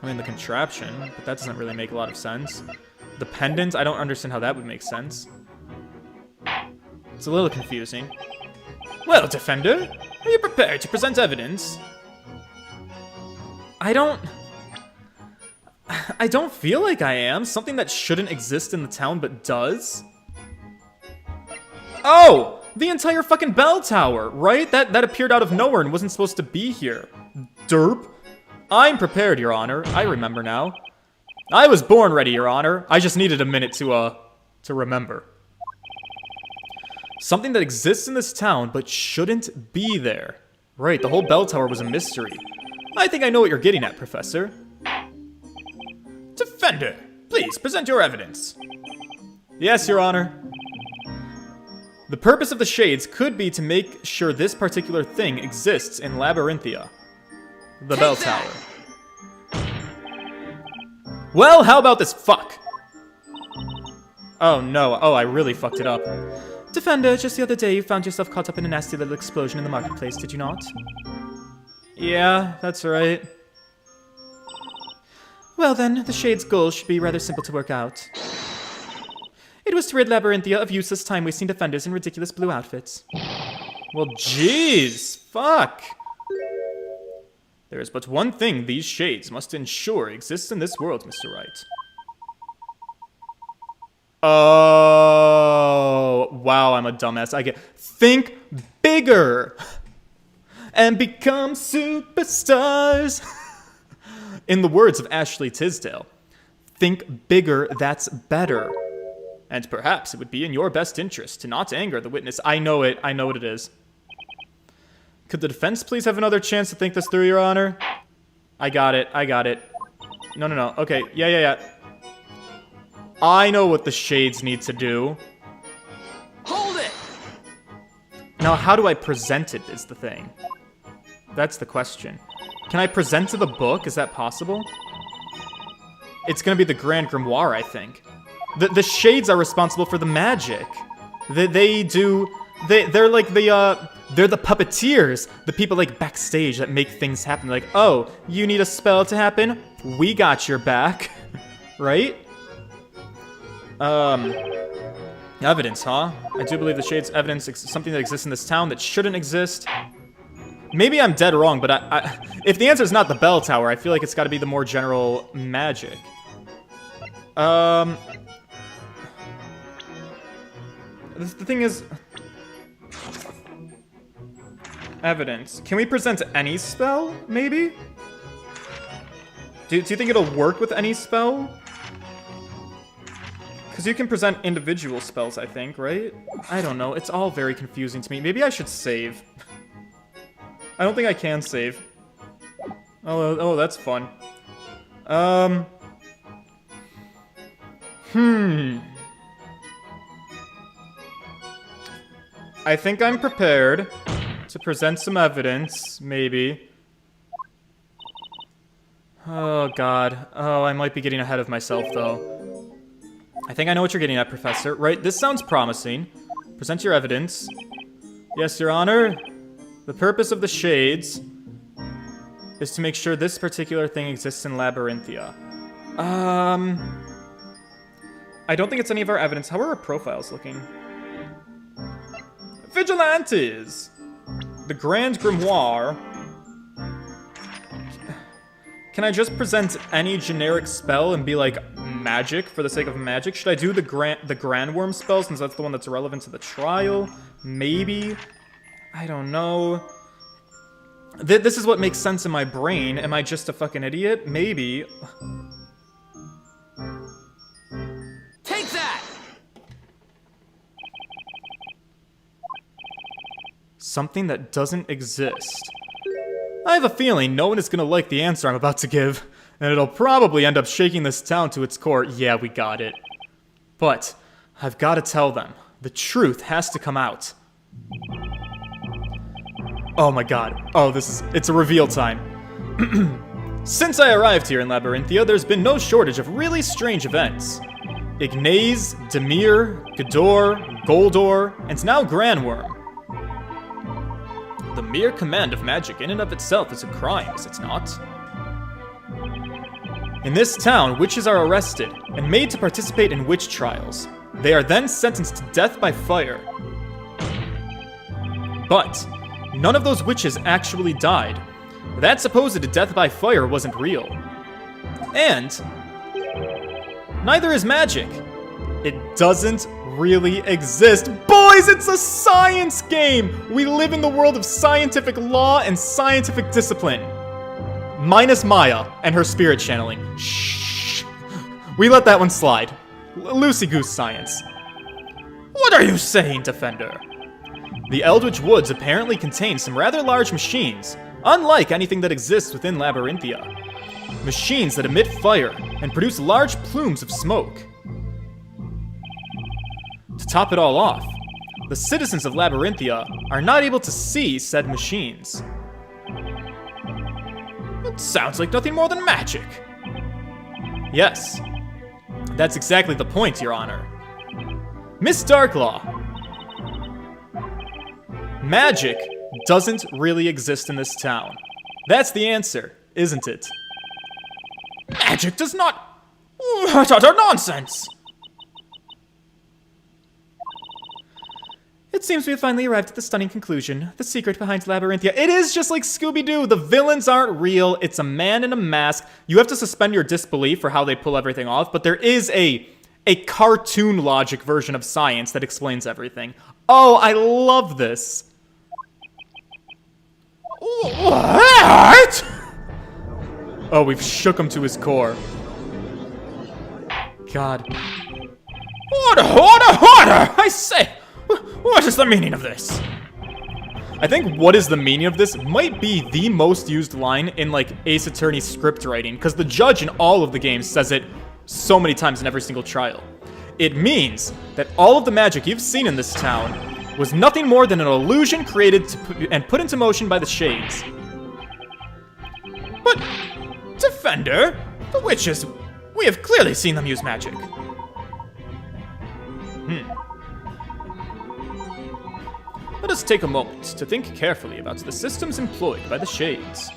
I mean, the contraption, but that doesn't really make a lot of sense. The pendant, I don't understand how that would make sense. It's a little confusing. Well, Defender, are you prepared to present evidence? I don't feel like I am. Something that shouldn't exist in the town but does. Oh! The entire fucking bell tower, right? That appeared out of nowhere and wasn't supposed to be here. Derp. I'm prepared, Your Honor. I remember now. I was born ready, Your Honor. I just needed a minute to remember. Something that exists in this town but shouldn't be there. Right, the whole bell tower was a mystery. I think I know what you're getting at, Professor. Defender, please present your evidence. Yes, Your Honor. The purpose of the shades could be to make sure this particular thing exists in Labyrinthia. The bell tower. Well, how about this fuck? Oh no, oh, I really fucked it up. Defender, just the other day you found yourself caught up in a nasty little explosion in the marketplace, did you not? Yeah, that's right. Well then, the Shade's goals should be rather simple to work out. It was to rid Labyrinthia of useless time-wasting defenders in ridiculous blue outfits. Well, jeez. Fuck. There is but one thing these shades must ensure exists in this world, Mr. Wright. Oh, wow, I'm a dumbass. I get... Think bigger and become superstars. In the words of Ashley Tisdale, think bigger, that's better. And perhaps it would be in your best interest to not anger the witness. I know it. I know what it is. Could the defense please have another chance to think this through, Your Honor? I got it. I got it. No. Okay. Yeah. I know what the shades need to do. Hold it! Now, how do I present it is the thing. That's the question. Can I present to the book? Is that possible? It's gonna be the Grand Grimoire, I think. The shades are responsible for the magic. They're like they're the puppeteers, the people like backstage that make things happen. Like, oh, you need a spell to happen? We got your back, right? Evidence, huh? I do believe the shades' evidence is something that exists in this town that shouldn't exist. Maybe I'm dead wrong, but if the answer is not the bell tower, I feel like it's got to be the more general magic. The thing is... Evidence. Can we present any spell, maybe? Do you think it'll work with any spell? Because you can present individual spells, I think, right? I don't know. It's all very confusing to me. Maybe I should save. I don't think I can save. Oh, that's fun. I think I'm prepared to present some evidence, maybe. Oh, God. Oh, I might be getting ahead of myself, though. I think I know what you're getting at, Professor. Right, this sounds promising. Present your evidence. Yes, Your Honor. The purpose of the shades is to make sure this particular thing exists in Labyrinthia. I don't think it's any of our evidence. How are our profiles looking? Vigilantes! The Grand Grimoire. Can I just present any generic spell and be like magic for the sake of magic? Should I do the Grand Worm spell since that's the one that's relevant to the trial? Maybe. I don't know. This is what makes sense in my brain. Am I just a fucking idiot? Maybe. Take that! Something that doesn't exist. I have a feeling no one is gonna like the answer I'm about to give, and it'll probably end up shaking this town to its core. Yeah, we got it. But I've gotta tell them. The truth has to come out. Oh my god. Oh, it's a reveal time. Since I arrived here in Labyrinthia, there's been no shortage of really strange events. Ignace, Demir, Gador, Goldor, and now Granworm. The mere command of magic in and of itself is a crime, is it not? In this town, witches are arrested and made to participate in witch trials. They are then sentenced to death by fire. But none of those witches actually died. That supposed death by fire wasn't real. And neither is magic. It doesn't really exist. Boys, it's a science game! We live in the world of scientific law and scientific discipline. Minus Maya and her spirit channeling. Shh. We let that one slide. Loosey-goose science. What are you saying, Defender? The Eldritch Woods apparently contain some rather large machines, unlike anything that exists within Labyrinthia. Machines that emit fire and produce large plumes of smoke. To top it all off, the citizens of Labyrinthia are not able to see said machines. It sounds like nothing more than magic. Yes, that's exactly the point, Your Honor. Miss Darklaw, magic doesn't really exist in this town. That's the answer, isn't it? Magic does not... What utter nonsense! It seems we have finally arrived at the stunning conclusion. The secret behind Labyrinthia. It is just like Scooby-Doo. The villains aren't real. It's a man in a mask. You have to suspend your disbelief for how they pull everything off, but there is a cartoon logic version of science that explains everything. Oh, I love this. What? Oh, we've shook him to his core. God. Order! I say! What is the meaning of this? I think what is the meaning of this might be the most used line in, like, Ace Attorney script writing, because the judge in all of the games says it so many times in every single trial. It means that all of the magic you've seen in this town was nothing more than an illusion created and put into motion by the Shades. But, Defender, the witches, we have clearly seen them use magic. Let us take a moment to think carefully about the systems employed by the Shades.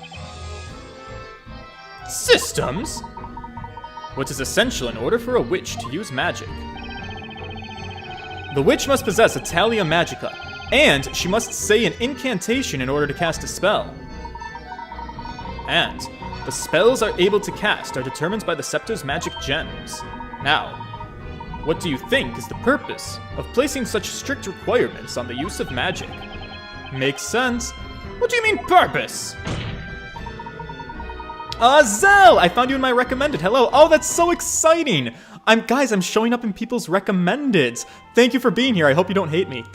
Systems? What is essential in order for a witch to use magic? The witch must possess a Talia Magica, and she must say an incantation in order to cast a spell. And the spells are able to cast are determined by the Scepter's magic gems. Now, what do you think is the purpose of placing such strict requirements on the use of magic? Makes sense. What do you mean, purpose? Zell! I found you in my recommended. Hello. Oh, that's so exciting. Guys, I'm showing up in people's recommendeds. Thank you for being here. I hope you don't hate me.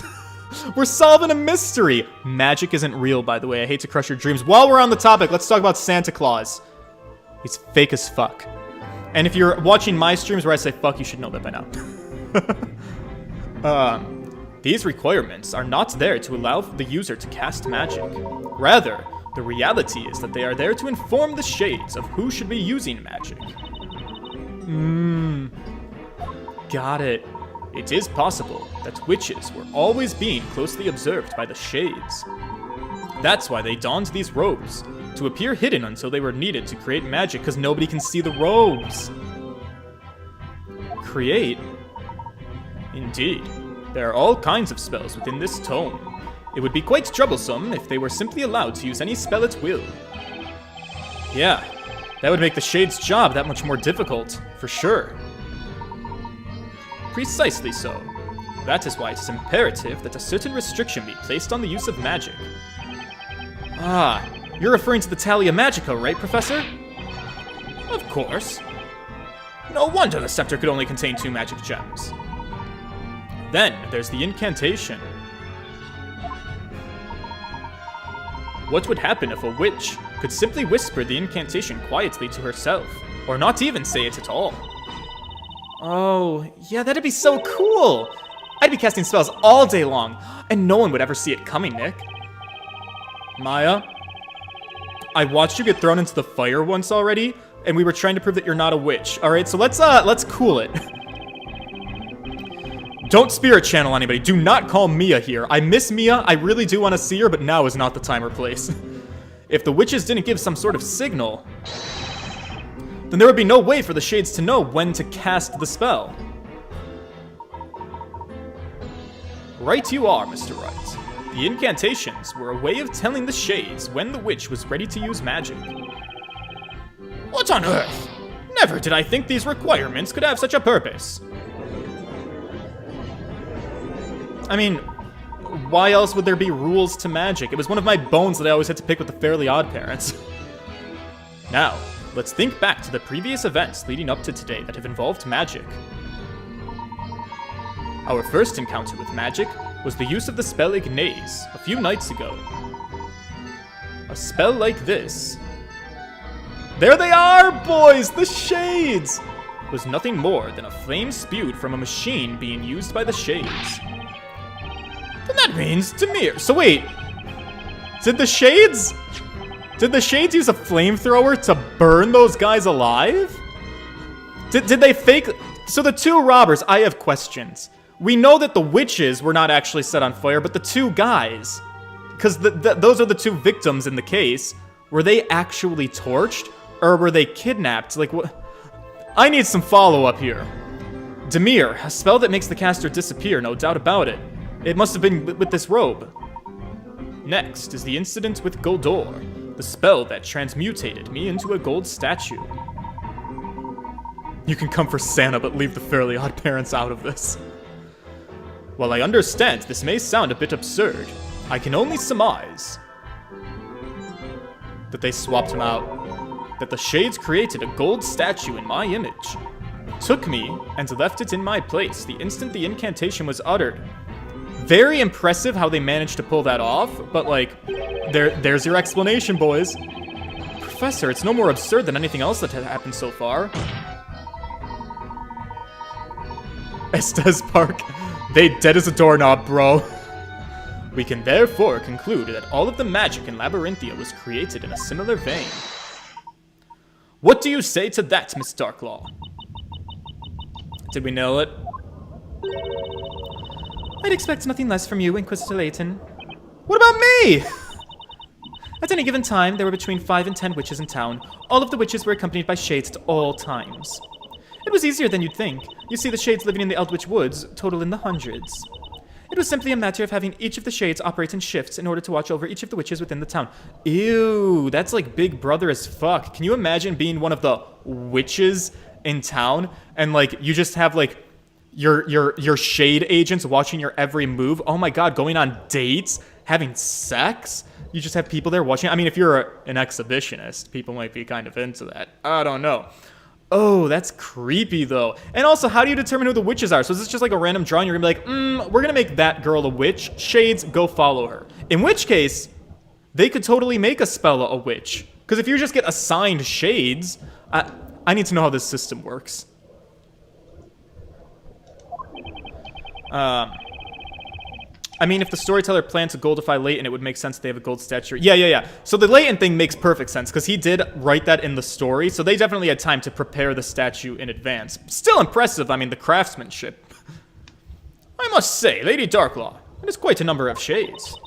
We're solving a mystery. Magic isn't real, by the way. I hate to crush your dreams. While we're on the topic, let's talk about Santa Claus. He's fake as fuck. And if you're watching my streams where I say fuck, you should know that by now. These requirements are not there to allow the user to cast magic. Rather, the reality is that they are there to inform the Shades of who should be using magic. Got it. It is possible that witches were always being closely observed by the Shades. That's why they donned these robes, to appear hidden until they were needed to create magic because nobody can see the robes. Create? Indeed. There are all kinds of spells within this tome. It would be quite troublesome if they were simply allowed to use any spell at will. Yeah, that would make the Shades' job that much more difficult, for sure. Precisely so. That is why it is imperative that a certain restriction be placed on the use of magic. Ah, you're referring to the Talia Magica, right, Professor? Of course. No wonder the scepter could only contain 2 magic gems. Then, there's the incantation. What would happen if a witch could simply whisper the incantation quietly to herself, or not even say it at all? Oh, yeah, that'd be so cool! I'd be casting spells all day long, and no one would ever see it coming, Nick. Maya, I watched you get thrown into the fire once already, and we were trying to prove that you're not a witch. Alright, so let's cool it. Don't spirit channel anybody. Do not call Mia here. I miss Mia. I really do want to see her, but now is not the time or place. If the witches didn't give some sort of signal, then there would be no way for the Shades to know when to cast the spell. Right you are, Mr. Wright. The incantations were a way of telling the Shades when the witch was ready to use magic. What on earth? Never did I think these requirements could have such a purpose. I mean, why else would there be rules to magic? It was one of my bones that I always had to pick with the Fairly Odd Parents. Now, let's think back to the previous events leading up to today that have involved magic. Our first encounter with magic was the use of the spell Ignaze a few nights ago. A spell like this... There they are, boys! The Shades! Was nothing more than a flame spewed from a machine being used by the Shades. Then that means Demir. So wait, did the Shades use a flamethrower to burn those guys alive? Did they fake? So the 2 robbers, I have questions. We know that the witches were not actually set on fire, but the 2 guys, because those are the 2 victims in the case, were they actually torched? or were they kidnapped? Like, what? I need some follow-up here. Demir, a spell that makes the caster disappear, no doubt about it. It must have been with this robe. Next is the incident with Goldor, the spell that transmutated me into a gold statue. You can come for Santa, but leave the Fairly Odd Parents out of this. While I understand this may sound a bit absurd, I can only surmise that they swapped him out, that the Shades created a gold statue in my image, took me, and left it in my place the instant the incantation was uttered. Very impressive how they managed to pull that off, but like, there's your explanation, boys. Professor, it's no more absurd than anything else that had happened so far. Estes Park, they dead as a doorknob, bro. We can therefore conclude that all of the magic in Labyrinthia was created in a similar vein. What do you say to that, Miss Darklaw? Did we nail it? I'd expect nothing less from you, Inquisitor Layton. What about me? At any given time, there were between 5 and 10 witches in town. All of the witches were accompanied by Shades at all times. It was easier than you'd think. You see, the Shades living in the Eldritch Woods total in the hundreds. It was simply a matter of having each of the Shades operate in shifts in order to watch over each of the witches within the town. Ew, that's like Big Brother as fuck. Can you imagine being one of the witches in town and like you just have like your Shade agents watching your every move? Oh my god, going on dates, having sex? You just have people there watching. I mean, if you're an exhibitionist, people might be kind of into that. I don't know. Oh, that's creepy, though. And also, how do you determine who the witches are? So is this just like a random drawing? You're gonna be like, we're gonna make that girl a witch. Shades, go follow her. In which case, they could totally make a spell a witch. Because if you just get assigned Shades, I need to know how this system works. I mean, if the storyteller planned to goldify Layton, it would make sense they have a gold statue. Yeah. So the Layton thing makes perfect sense, because he did write that in the story, so they definitely had time to prepare the statue in advance. Still impressive, I mean, the craftsmanship. I must say, Lady Darklaw, it is quite a number of Shades.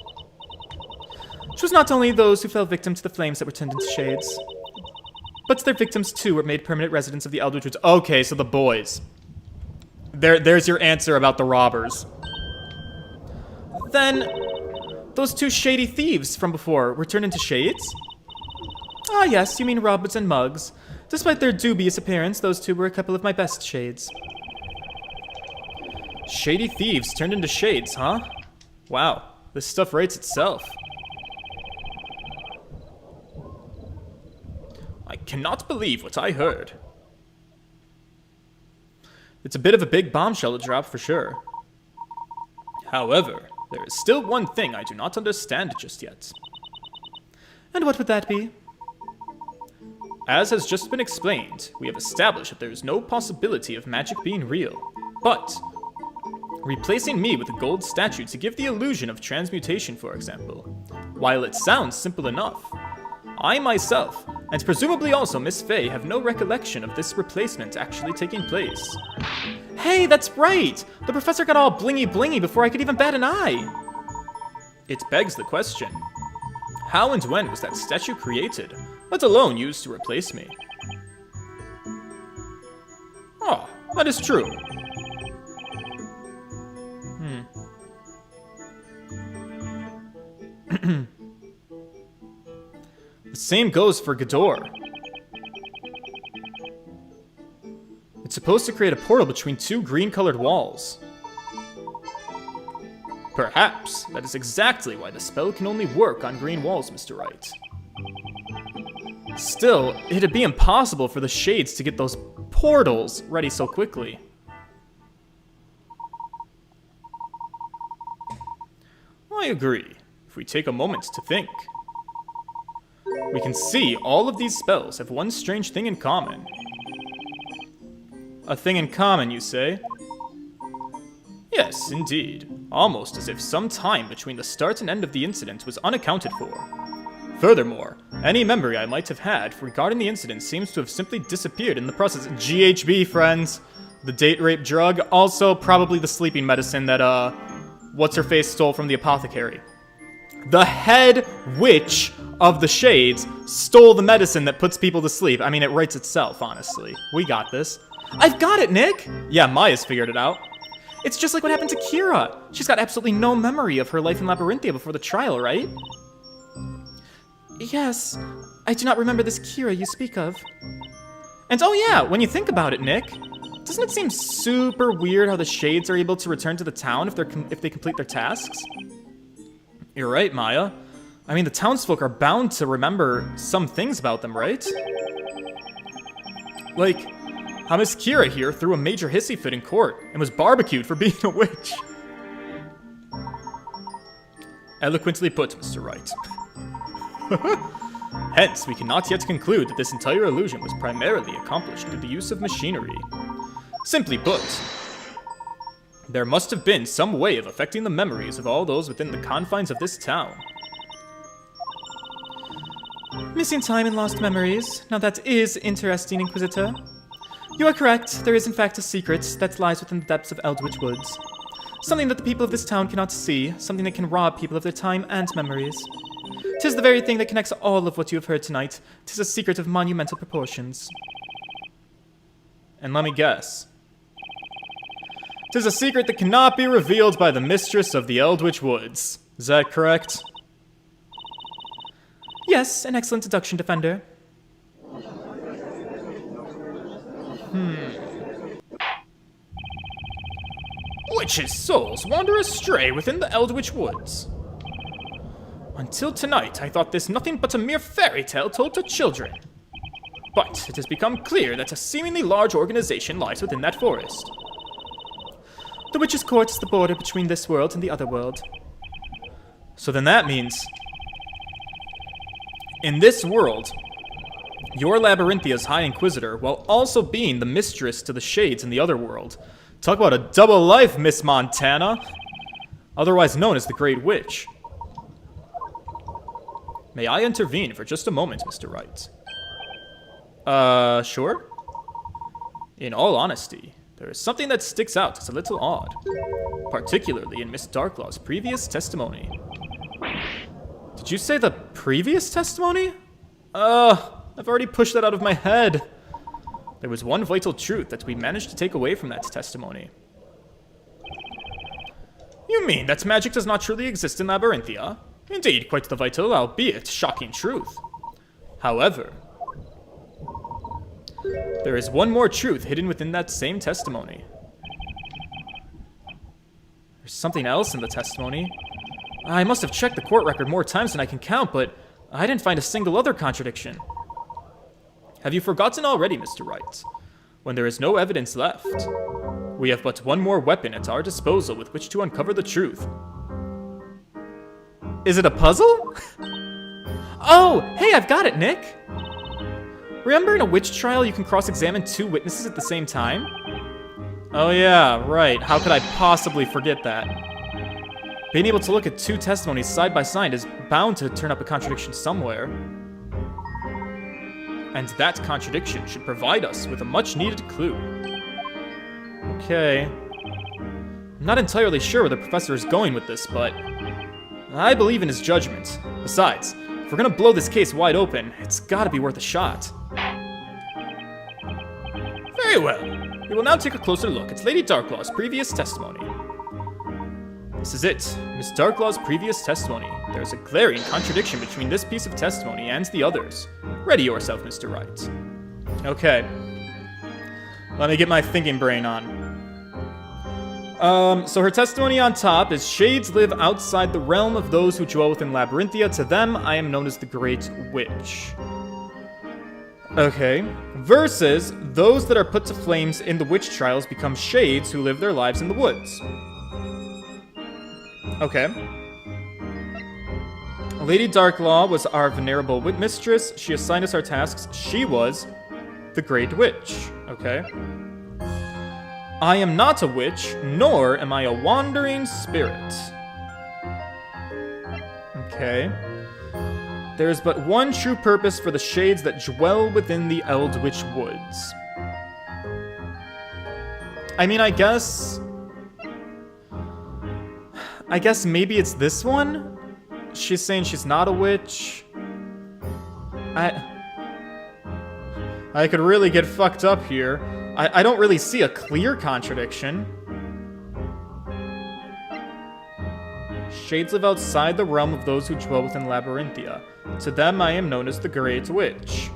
It was not only those who fell victim to the flames that were turned into Shades, but their victims, too, were made permanent residents of the Eldritch Woods. Okay, so the boys. There's your answer about the robbers. Then, those 2 shady thieves from before were turned into Shades? Ah, yes, you mean Roberts and Muggs. Despite their dubious appearance, those 2 were a couple of my best Shades. Shady thieves turned into Shades, huh? Wow, this stuff writes itself. I cannot believe what I heard. It's a bit of a big bombshell to drop for sure. However, there is still one thing I do not understand just yet. And what would that be? As has just been explained, we have established that there is no possibility of magic being real. But replacing me with a gold statue to give the illusion of transmutation, for example, while it sounds simple enough, I myself, and presumably also Miss Fey, have no recollection of this replacement actually taking place. Hey, that's right! The professor got all blingy before I could even bat an eye! It begs the question, how and when was that statue created, let alone used to replace me? Oh, that is true. The same goes for Ghidorah. It's supposed to create a portal between 2 green-colored walls. Perhaps that is exactly why the spell can only work on green walls, Mr. Wright. Still, it'd be impossible for the Shades to get those portals ready so quickly. I agree, if we take a moment to think. We can see all of these spells have one strange thing in common. A thing in common, you say? Yes, indeed. Almost as if some time between the start and end of the incident was unaccounted for. Furthermore, any memory I might have had regarding the incident seems to have simply disappeared in the process. GHB, friends. The date rape drug. Also, probably the sleeping medicine that, What's-Her-Face stole from the apothecary. The head witch of the Shades stole the medicine that puts people to sleep. I mean, it writes itself, honestly. We got this. I've got it, Nick! Yeah, Maya's figured it out. It's just like what happened to Kira. She's got absolutely no memory of her life in Labyrinthia before the trial, right? Yes, I do not remember this Kira you speak of. And oh yeah, when you think about it, Nick, doesn't it seem super weird how the Shades are able to return to the town if they complete their tasks? You're right, Maya. I mean, the townsfolk are bound to remember some things about them, right? Like, how Miss Kira here threw a major hissy fit in court and was barbecued for being a witch. Eloquently put, Mr. Wright. Hence, we cannot yet conclude that this entire illusion was primarily accomplished through the use of machinery. Simply put, there must have been some way of affecting the memories of all those within the confines of this town. Missing time and lost memories. Now that is interesting, Inquisitor. You are correct. There is in fact a secret that lies within the depths of Eldritch Woods. Something that the people of this town cannot see. Something that can rob people of their time and memories. 'Tis the very thing that connects all of what you have heard tonight. 'Tis a secret of monumental proportions. And let me guess. 'Tis a secret that cannot be revealed by the mistress of the Eldritch Woods. Is that correct? Yes, an excellent deduction, Defender. Witches' souls wander astray within the Eldritch Woods. Until tonight, I thought this nothing but a mere fairy tale told to children. But it has become clear that a seemingly large organization lies within that forest. The Witch's Court is the border between this world and the other world. So then that means, in this world, you're Labyrinthia's High Inquisitor, while also being the mistress to the Shades in the other world. Talk about a double life, Miss Montana! Otherwise known as the Great Witch. May I intervene for just a moment, Mr. Wright? Sure? In all honesty, there is something that sticks out as a little odd. Particularly in Miss Darklaw's previous testimony. Did you say the previous testimony? I've already pushed that out of my head. There was one vital truth that we managed to take away from that testimony. You mean that magic does not truly exist in Labyrinthia? Indeed, quite the vital, albeit shocking truth. However, there is one more truth hidden within that same testimony. There's something else in the testimony. I must have checked the court record more times than I can count, but I didn't find a single other contradiction. Have you forgotten already, Mr. Wright? When there is no evidence left, we have but one more weapon at our disposal with which to uncover the truth. Is it a puzzle? Oh, hey, I've got it, Nick! Remember in a witch trial you can cross-examine two witnesses at the same time? Oh yeah, right. How could I possibly forget that? Being able to look at two testimonies side by side is bound to turn up a contradiction somewhere. And that contradiction should provide us with a much-needed clue. Okay. I'm not entirely sure where the professor is going with this, but I believe in his judgment. Besides, if we're gonna blow this case wide open, it's gotta be worth a shot. Very well. We will now take a closer look at Lady Darklaw's previous testimony. This is it, Miss Darklaw's previous testimony. There is a glaring contradiction between this piece of testimony and the others. Ready yourself, Mr. Wright. Okay. Let me get my thinking brain on. So her testimony on top is Shades live outside the realm of those who dwell within Labyrinthia. To them, I am known as the Great Witch. Okay. Versus those that are put to flames in the witch trials become Shades who live their lives in the woods. Okay. Lady Darklaw was our venerable mistress. She assigned us our tasks. She was the Great Witch. Okay. I am not a witch, nor am I a wandering spirit. Okay. There is but one true purpose for the Shades that dwell within the Eldritch Woods. I mean, I guess maybe it's this one? She's saying she's not a witch. I could really get fucked up here. I don't really see a clear contradiction. Shades live outside the realm of those who dwell within Labyrinthia. To them I am known as the Great Witch.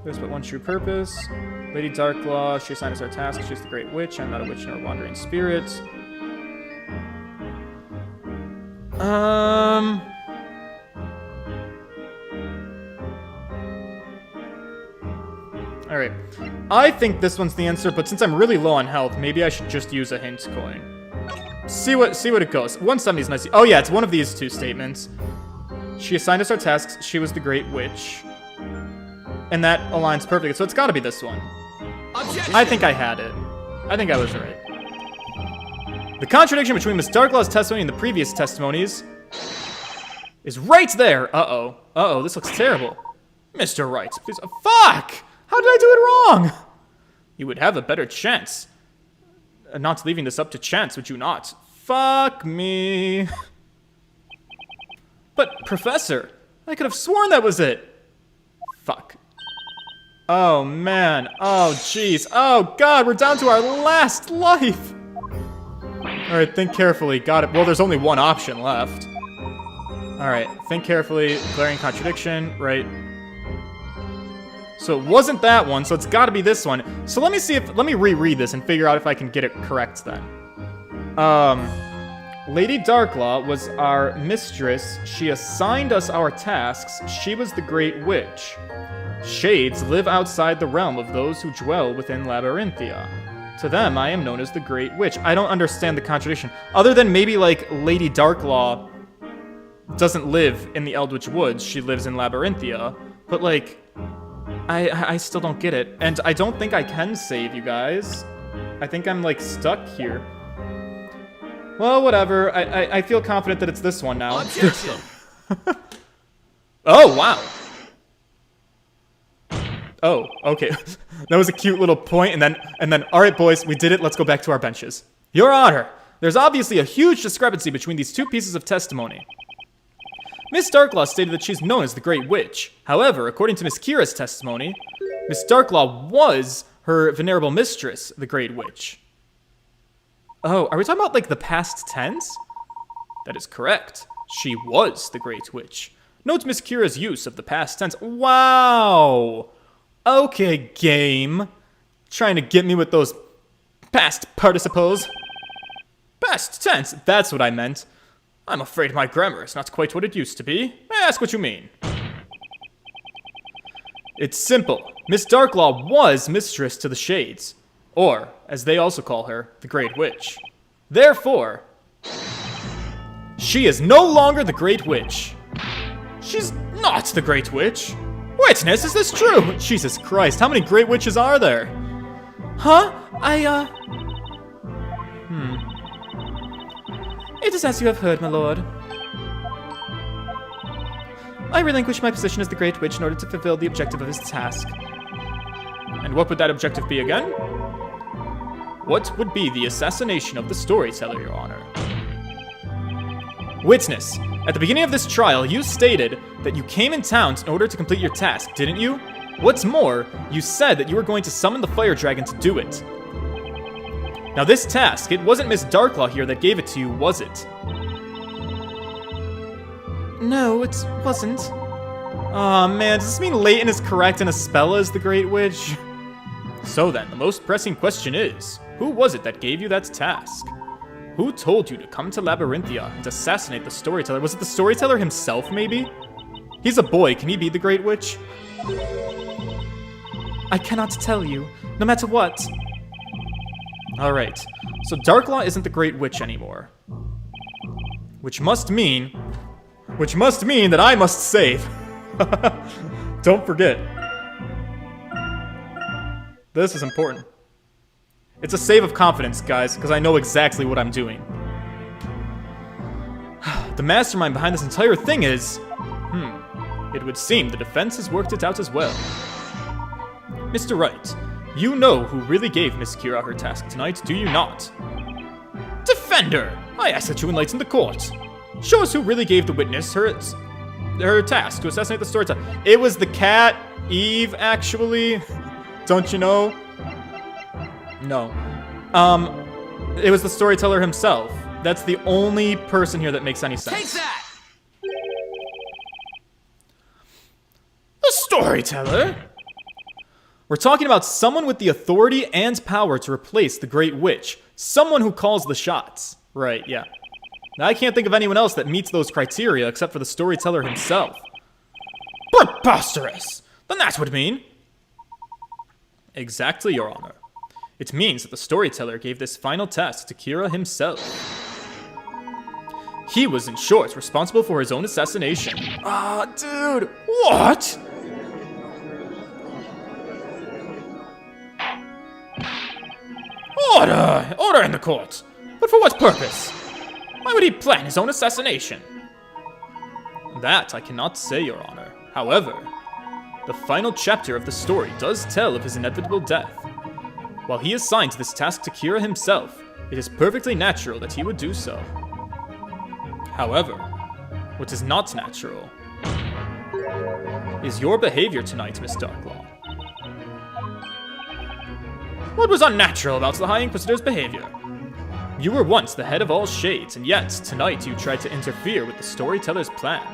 There's but one true purpose. Lady Darklaw, she assigned us our task. She's the Great Witch. I'm not a witch nor a wandering spirit. Alright. I think this one's the answer, but since I'm really low on health, maybe I should just use a hint coin. See what it goes. 170 is nice. Oh yeah, it's one of these two statements. She assigned us our tasks. She was the Great Witch. And that aligns perfectly, so it's gotta be this one. Objection! I think I had it. I think I was right. The contradiction between Miss Darklaw's testimony and the previous testimonies is right there. Uh-oh. Uh-oh, this looks terrible. Mr. Wright, please. Fuck! How did I do it wrong? You would have a better chance. Not leaving this up to chance, would you not? Fuck me. But, Professor, I could have sworn that was it. Fuck. Oh, man. Oh, jeez. Oh, God, we're down to our last life. Alright, think carefully. Got it. Well, there's only one option left. Alright, think carefully. Glaring contradiction. Right. So it wasn't that one, so it's gotta be this one. So let me reread this and figure out if I can get it correct then. Lady Darklaw was our mistress. She assigned us our tasks. She was the Great Witch. Shades live outside the realm of those who dwell within Labyrinthia. To them, I am known as the Great Witch. I don't understand the contradiction. Other than maybe, like, Lady Darklaw doesn't live in the Eldritch Woods. She lives in Labyrinthia. But, like, I still don't get it. And I don't think I can save you guys. I think I'm, like, stuck here. Well, whatever. I feel confident that it's this one now. Objection! Oh, wow. Oh, okay. That was a cute little point, and then, all right, boys, we did it. Let's go back to our benches. Your Honor, there's obviously a huge discrepancy between these two pieces of testimony. Miss Darklaw stated that she's known as the Great Witch. However, according to Miss Kira's testimony, Miss Darklaw was her venerable mistress, the Great Witch. Oh, are we talking about, like, the past tense? That is correct. She was the Great Witch. Note Miss Kira's use of the past tense. Wow! Okay, game. Trying to get me with those past participles. Past tense, that's what I meant. I'm afraid my grammar is not quite what it used to be. Ask what you mean. It's simple. Miss Darklaw was mistress to the Shades. Or, as they also call her, the Great Witch. Therefore, she is no longer the Great Witch. She's not the Great Witch. Witness, is this true? Jesus Christ, how many Great Witches are there? Huh? It is as you have heard, my lord. I relinquish my position as the Great Witch in order to fulfill the objective of his task. And what would that objective be again? What would be the assassination of the storyteller, Your Honor? Witness, at the beginning of this trial, you stated that you came in town in order to complete your task, didn't you? What's more, you said that you were going to summon the fire dragon to do it. Now this task, it wasn't Miss Darklaw here that gave it to you, was it? No, it wasn't. Aw, man, does this mean Layton is correct and Espella is the Great Witch? So then, the most pressing question is, who was it that gave you that task? Who told you to come to Labyrinthia and assassinate the storyteller? Was it the storyteller himself, maybe? He's a boy, can he be the Great Witch? I cannot tell you, no matter what. Alright, so Darklaw isn't the Great Witch anymore. Which must mean that I must save. Don't forget. This is important. It's a save of confidence, guys, because I know exactly what I'm doing. The mastermind behind this entire thing is... It would seem the defense has worked it out as well. Mr. Wright, you know who really gave Miss Kira her task tonight, do you not? Defender! I ask that you enlighten the court. Show us who really gave the witness her task to assassinate the storyteller. It was the cat, Eve, actually. Don't you know? No. It was the storyteller himself. That's the only person here that makes any sense. Take that! The storyteller? We're talking about someone with the authority and power to replace the Great Witch. Someone who calls the shots. Right, yeah. Now, I can't think of anyone else that meets those criteria except for the storyteller himself. Preposterous! Then that would mean... Exactly, Your Honor. It means that the storyteller gave this final task to Kira himself. He was, in short, responsible for his own assassination. Ah, dude! What?! Order! Order in the court! But for what purpose? Why would he plan his own assassination? That I cannot say, Your Honor. However, the final chapter of the story does tell of his inevitable death. While he assigned this task to Kira himself, it is perfectly natural that he would do so. However, what is not natural is your behavior tonight, Miss Darklaw. What was unnatural about the High Inquisitor's behavior? You were once the head of all shades, and yet, tonight you tried to interfere with the storyteller's plan.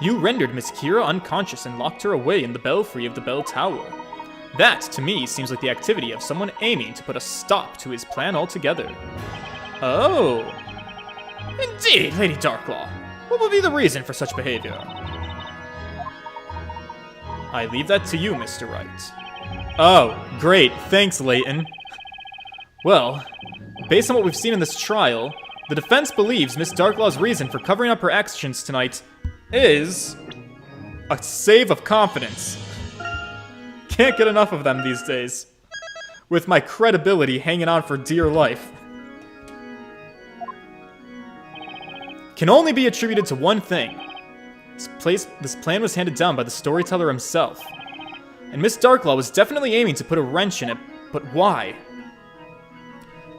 You rendered Miss Kira unconscious and locked her away in the belfry of the bell tower. That, to me, seems like the activity of someone aiming to put a stop to his plan altogether. Oh. Indeed, Lady Darklaw. What would be the reason for such behavior? I leave that to you, Mr. Wright. Oh, great. Thanks, Layton. Well, based on what we've seen in this trial, the defense believes Miss Darklaw's reason for covering up her actions tonight is a save of confidence. Can't get enough of them these days. With my credibility hanging on for dear life. Can only be attributed to one thing. This plan was handed down by the storyteller himself. And Miss Darklaw was definitely aiming to put a wrench in it, but why?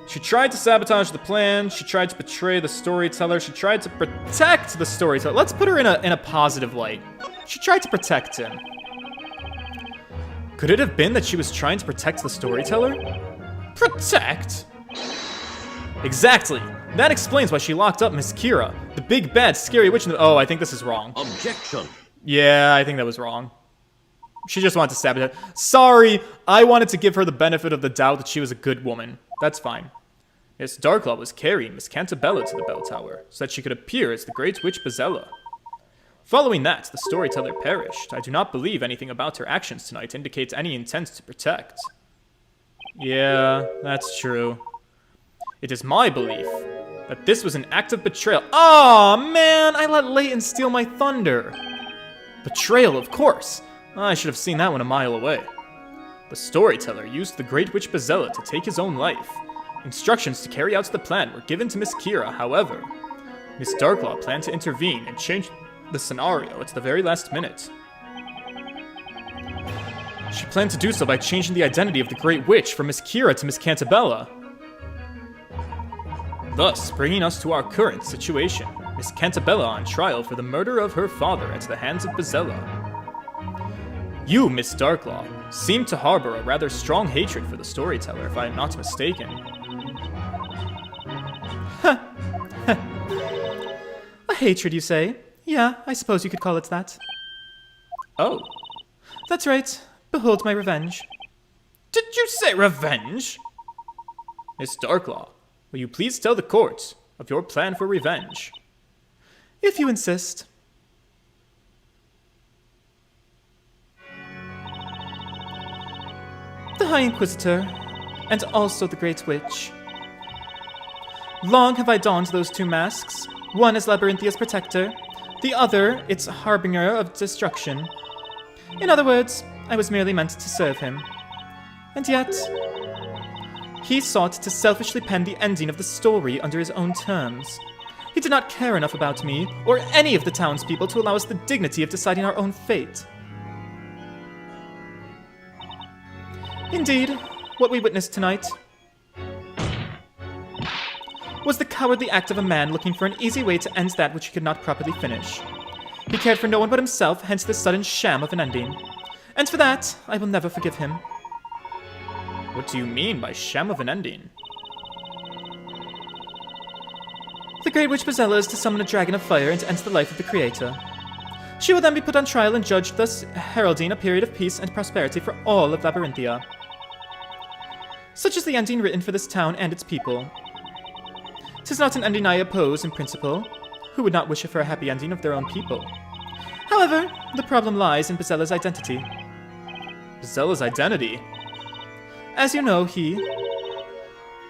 She tried to sabotage the plan, she tried to betray the storyteller, she tried to protect the storyteller. Let's put her in a positive light. She tried to protect him. Could it have been that she was trying to protect the storyteller? Protect? Exactly. That explains why she locked up Miss Kira, the big bad scary witch in the— Oh, I think this is wrong. Objection. Yeah, I think that was wrong. She just wanted to sabotage. Sorry, I wanted to give her the benefit of the doubt that she was a good woman. That's fine. Miss Darklaw was carrying Miss Cantabella to the bell tower so that she could appear as the Great Witch Bezella. Following that, the storyteller perished. I do not believe anything about her actions tonight indicates any intent to protect. Yeah, that's true. It is my belief that this was an act of betrayal. Aw, man, I let Layton steal my thunder. Betrayal, of course. I should have seen that one a mile away. The storyteller used the Great Witch Bezella to take his own life. Instructions to carry out the plan were given to Miss Kira, however. Miss Darklaw planned to intervene and change the scenario at the very last minute. She planned to do so by changing the identity of the Great Witch from Miss Kira to Miss Cantabella. Thus, bringing us to our current situation. Miss Cantabella on trial for the murder of her father at the hands of Bezella. You, Miss Darklaw, seem to harbor a rather strong hatred for the storyteller, if I am not mistaken. A hatred, you say? Yeah, I suppose you could call it that. Oh. That's right. Behold my revenge. Did you say revenge? Miss Darklaw, will you please tell the court of your plan for revenge? If you insist. The High Inquisitor, and also the Great Witch. Long have I donned those two masks, one as Labyrinthia's protector, the other its harbinger of destruction. In other words, I was merely meant to serve him. And yet, he sought to selfishly pen the ending of the story under his own terms. He did not care enough about me, or any of the townspeople, to allow us the dignity of deciding our own fate. Indeed, what we witnessed tonight was the cowardly act of a man looking for an easy way to end that which he could not properly finish. He cared for no one but himself, hence this sudden sham of an ending. And for that, I will never forgive him. What do you mean by sham of an ending? The Great Witch Bezella is to summon a dragon of fire and to end the life of the creator. She will then be put on trial and judged, thus heralding a period of peace and prosperity for all of Labyrinthia. Such is the ending written for this town and its people. 'Tis not an ending I oppose in principle. Who would not wish for a happy ending of their own people? However, the problem lies in Bezella's identity. Bezella's identity? As you know, he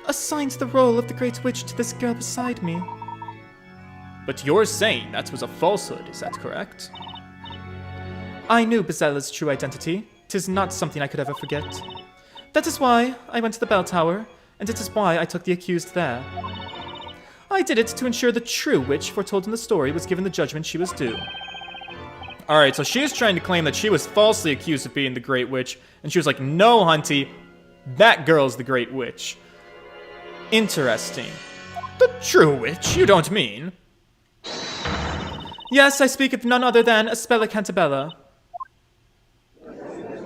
assigned the role of the Great Witch to this girl beside me. But you're saying that was a falsehood, is that correct? I knew Bezella's true identity. 'Tis not something I could ever forget. That is why I went to the bell tower, and it is why I took the accused there. I did it to ensure the true witch foretold in the story was given the judgment she was due. Alright, so she's trying to claim that she was falsely accused of being the Great Witch, and she was like, no, Hunty, that girl's the Great Witch. Interesting. The true witch, you don't mean? Yes, I speak of none other than Aspella Cantabella.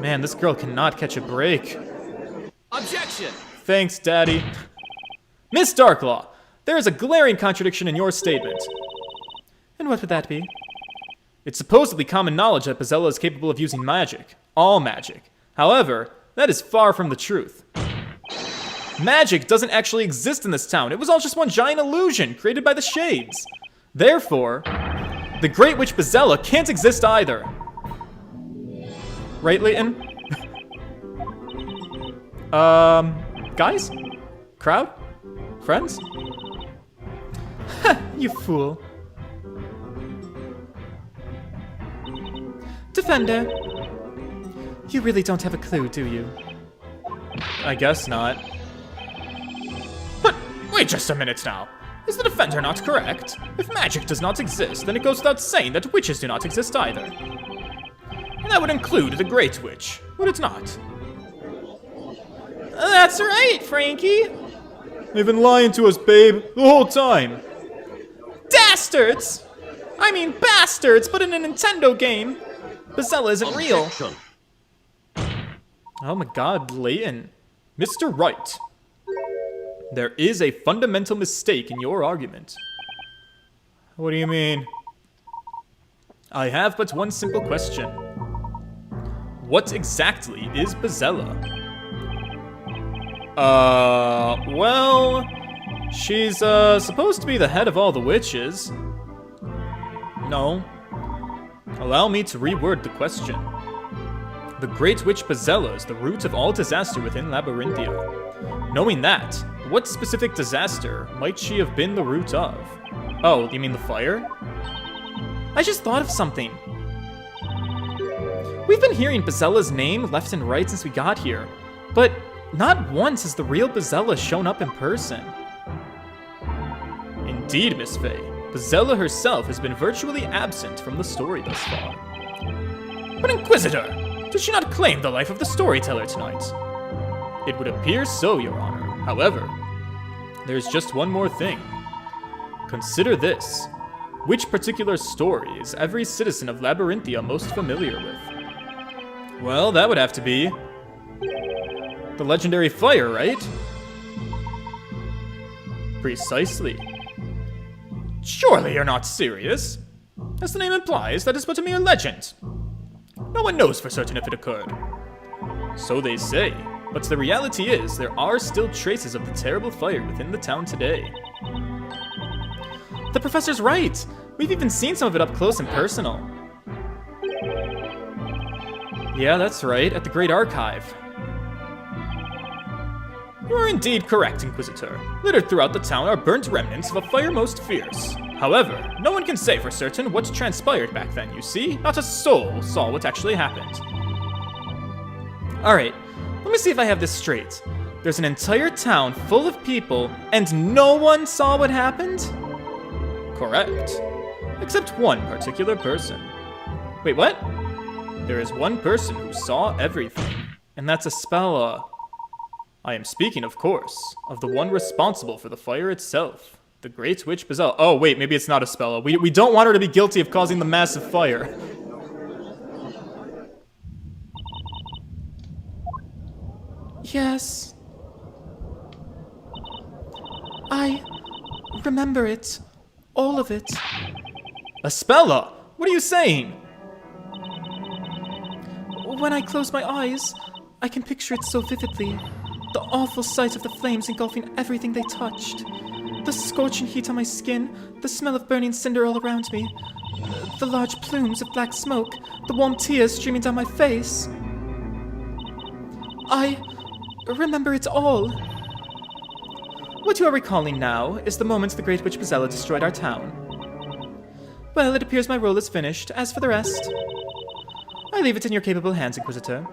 Man, this girl cannot catch a break. Objection! Thanks, Daddy. Miss Darklaw, there is a glaring contradiction in your statement. And what would that be? It's supposedly common knowledge that Bezella is capable of using magic. All magic. However, that is far from the truth. Magic doesn't actually exist in this town. It was all just one giant illusion created by the Shades. Therefore, the Great Witch Bezella can't exist either. Right, Layton? Guys? Crowd? Friends? You fool. Defender, you really don't have a clue, do you? I guess not. But wait just a minute now. Is the Defender not correct? If magic does not exist, then it goes without saying that witches do not exist either. And that would include the Great Witch, would it not? That's right, Frankie. They've been lying to us, babe, the whole time. Dastards! I mean bastards, but in a Nintendo game. Bezella isn't real. Objection. Oh my god, Layton. Mr. Wright. There is a fundamental mistake in your argument. What do you mean? I have but one simple question. What exactly is Bezella? Well, she's, supposed to be the head of all the witches. No. Allow me to reword the question. The Great Witch Bezella is the root of all disaster within Labyrinthia. Knowing that, what specific disaster might she have been the root of? Oh, you mean the fire? I just thought of something. We've been hearing Bezella's name left and right since we got here, but not once has the real Bezella shown up in person. Indeed, Miss Faye. Bezella herself has been virtually absent from the story thus far. But Inquisitor, did she not claim the life of the storyteller tonight? It would appear so, Your Honor. However, there's just one more thing. Consider this. Which particular story is every citizen of Labyrinthia most familiar with? Well, that would have to be the legendary fire, right? Precisely. Surely you're not serious. As the name implies, that is but a mere legend. No one knows for certain if it occurred. So they say, but the reality is there are still traces of the terrible fire within the town today. The professor's right. We've even seen some of it up close and personal. Yeah, that's right, at the Great Archive. You are indeed correct, Inquisitor. Littered throughout the town are burnt remnants of a fire most fierce. However, no one can say for certain what transpired back then, you see? Not a soul saw what actually happened. Alright, let me see if I have this straight. There's an entire town full of people, and no one saw what happened? Correct. Except one particular person. Wait, what? There is one person who saw everything, and that's Aspella. I am speaking, of course, of the one responsible for the fire itself. The Great Witch Bezella. Oh, wait, maybe it's not Espella. We don't want her to be guilty of causing the massive fire. Yes. I remember it. All of it. Espella, what are you saying? When I close my eyes, I can picture it so vividly. The awful sight of the flames engulfing everything they touched. The scorching heat on my skin, the smell of burning cinder all around me, the large plumes of black smoke, the warm tears streaming down my face. I remember it all. What you are recalling now is the moment the Great Witch Bezella destroyed our town. Well, it appears my role is finished. As for the rest, I leave it in your capable hands, Inquisitor.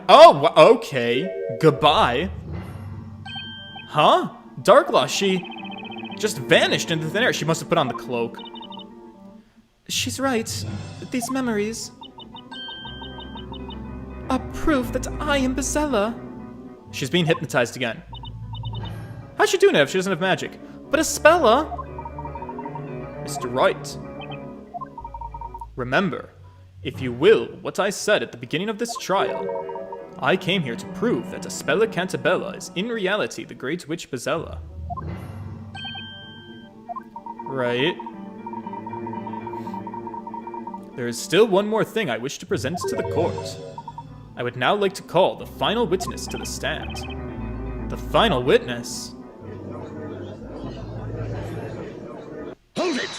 Oh, okay. Goodbye. Huh? Darklaw, she just vanished into thin air. She must have put on the cloak. She's right. These memories are proof that I am Bezella. She's being hypnotized again. How's she doing it if she doesn't have magic? But Espella... Mr. Wright. Remember, if you will, what I said at the beginning of this trial. I came here to prove that Espella Cantabella is in reality the Great Witch Bezella. Right. There is still one more thing I wish to present to the court. I would now like to call the final witness to the stand. The final witness? Hold it!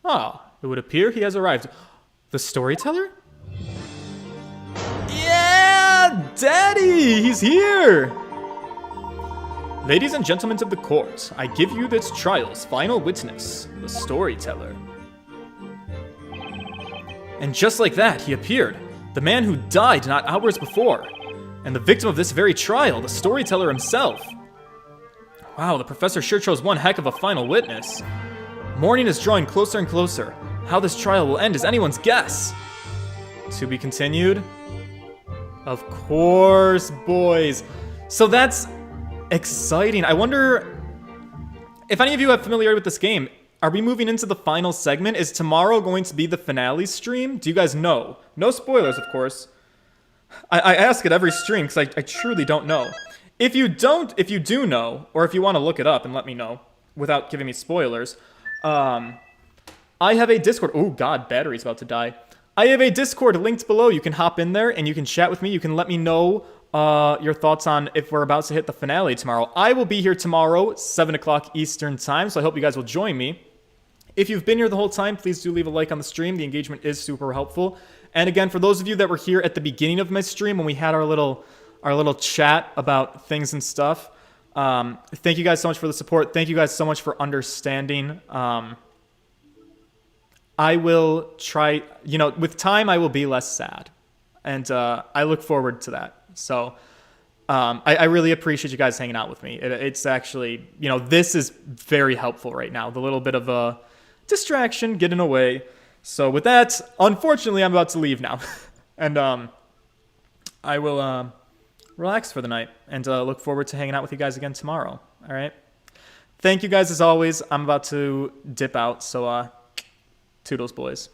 Ah, it would appear he has arrived. The storyteller? Yeah, Daddy! He's here! Ladies and gentlemen of the court, I give you this trial's final witness, the storyteller. And just like that, he appeared. The man who died not hours before. And the victim of this very trial, the storyteller himself. Wow, the professor sure chose one heck of a final witness. Morning is drawing closer and closer. How this trial will end is anyone's guess. To be continued? Of course, boys. So that's exciting. I wonder if any of you have familiarity with this game. Are we moving into the final segment? Is tomorrow going to be the finale stream? Do you guys know? No spoilers, of course. I ask at every stream because I truly don't know. If you do know, or if you want to look it up and let me know without giving me spoilers, I have a Discord. Oh God, battery's about to die. I have a Discord linked below. You can hop in there and you can chat with me. You can let me know your thoughts on if we're about to hit the finale tomorrow. I will be here tomorrow, 7 o'clock Eastern time, so I hope you guys will join me. If you've been here the whole time, please do leave a like on the stream. The engagement is super helpful. And again, for those of you that were here at the beginning of my stream when we had our little chat about things and stuff, thank you guys so much for the support. Thank you guys so much for understanding. I will try, with time I will be less sad. And I look forward to that. So I really appreciate you guys hanging out with me. It's actually, this is very helpful right now. The little bit of a distraction, getting away. So with that, unfortunately, I'm about to leave now. And I will relax for the night and look forward to hanging out with you guys again tomorrow. All right? Thank you guys as always. I'm about to dip out, so toodles, boys.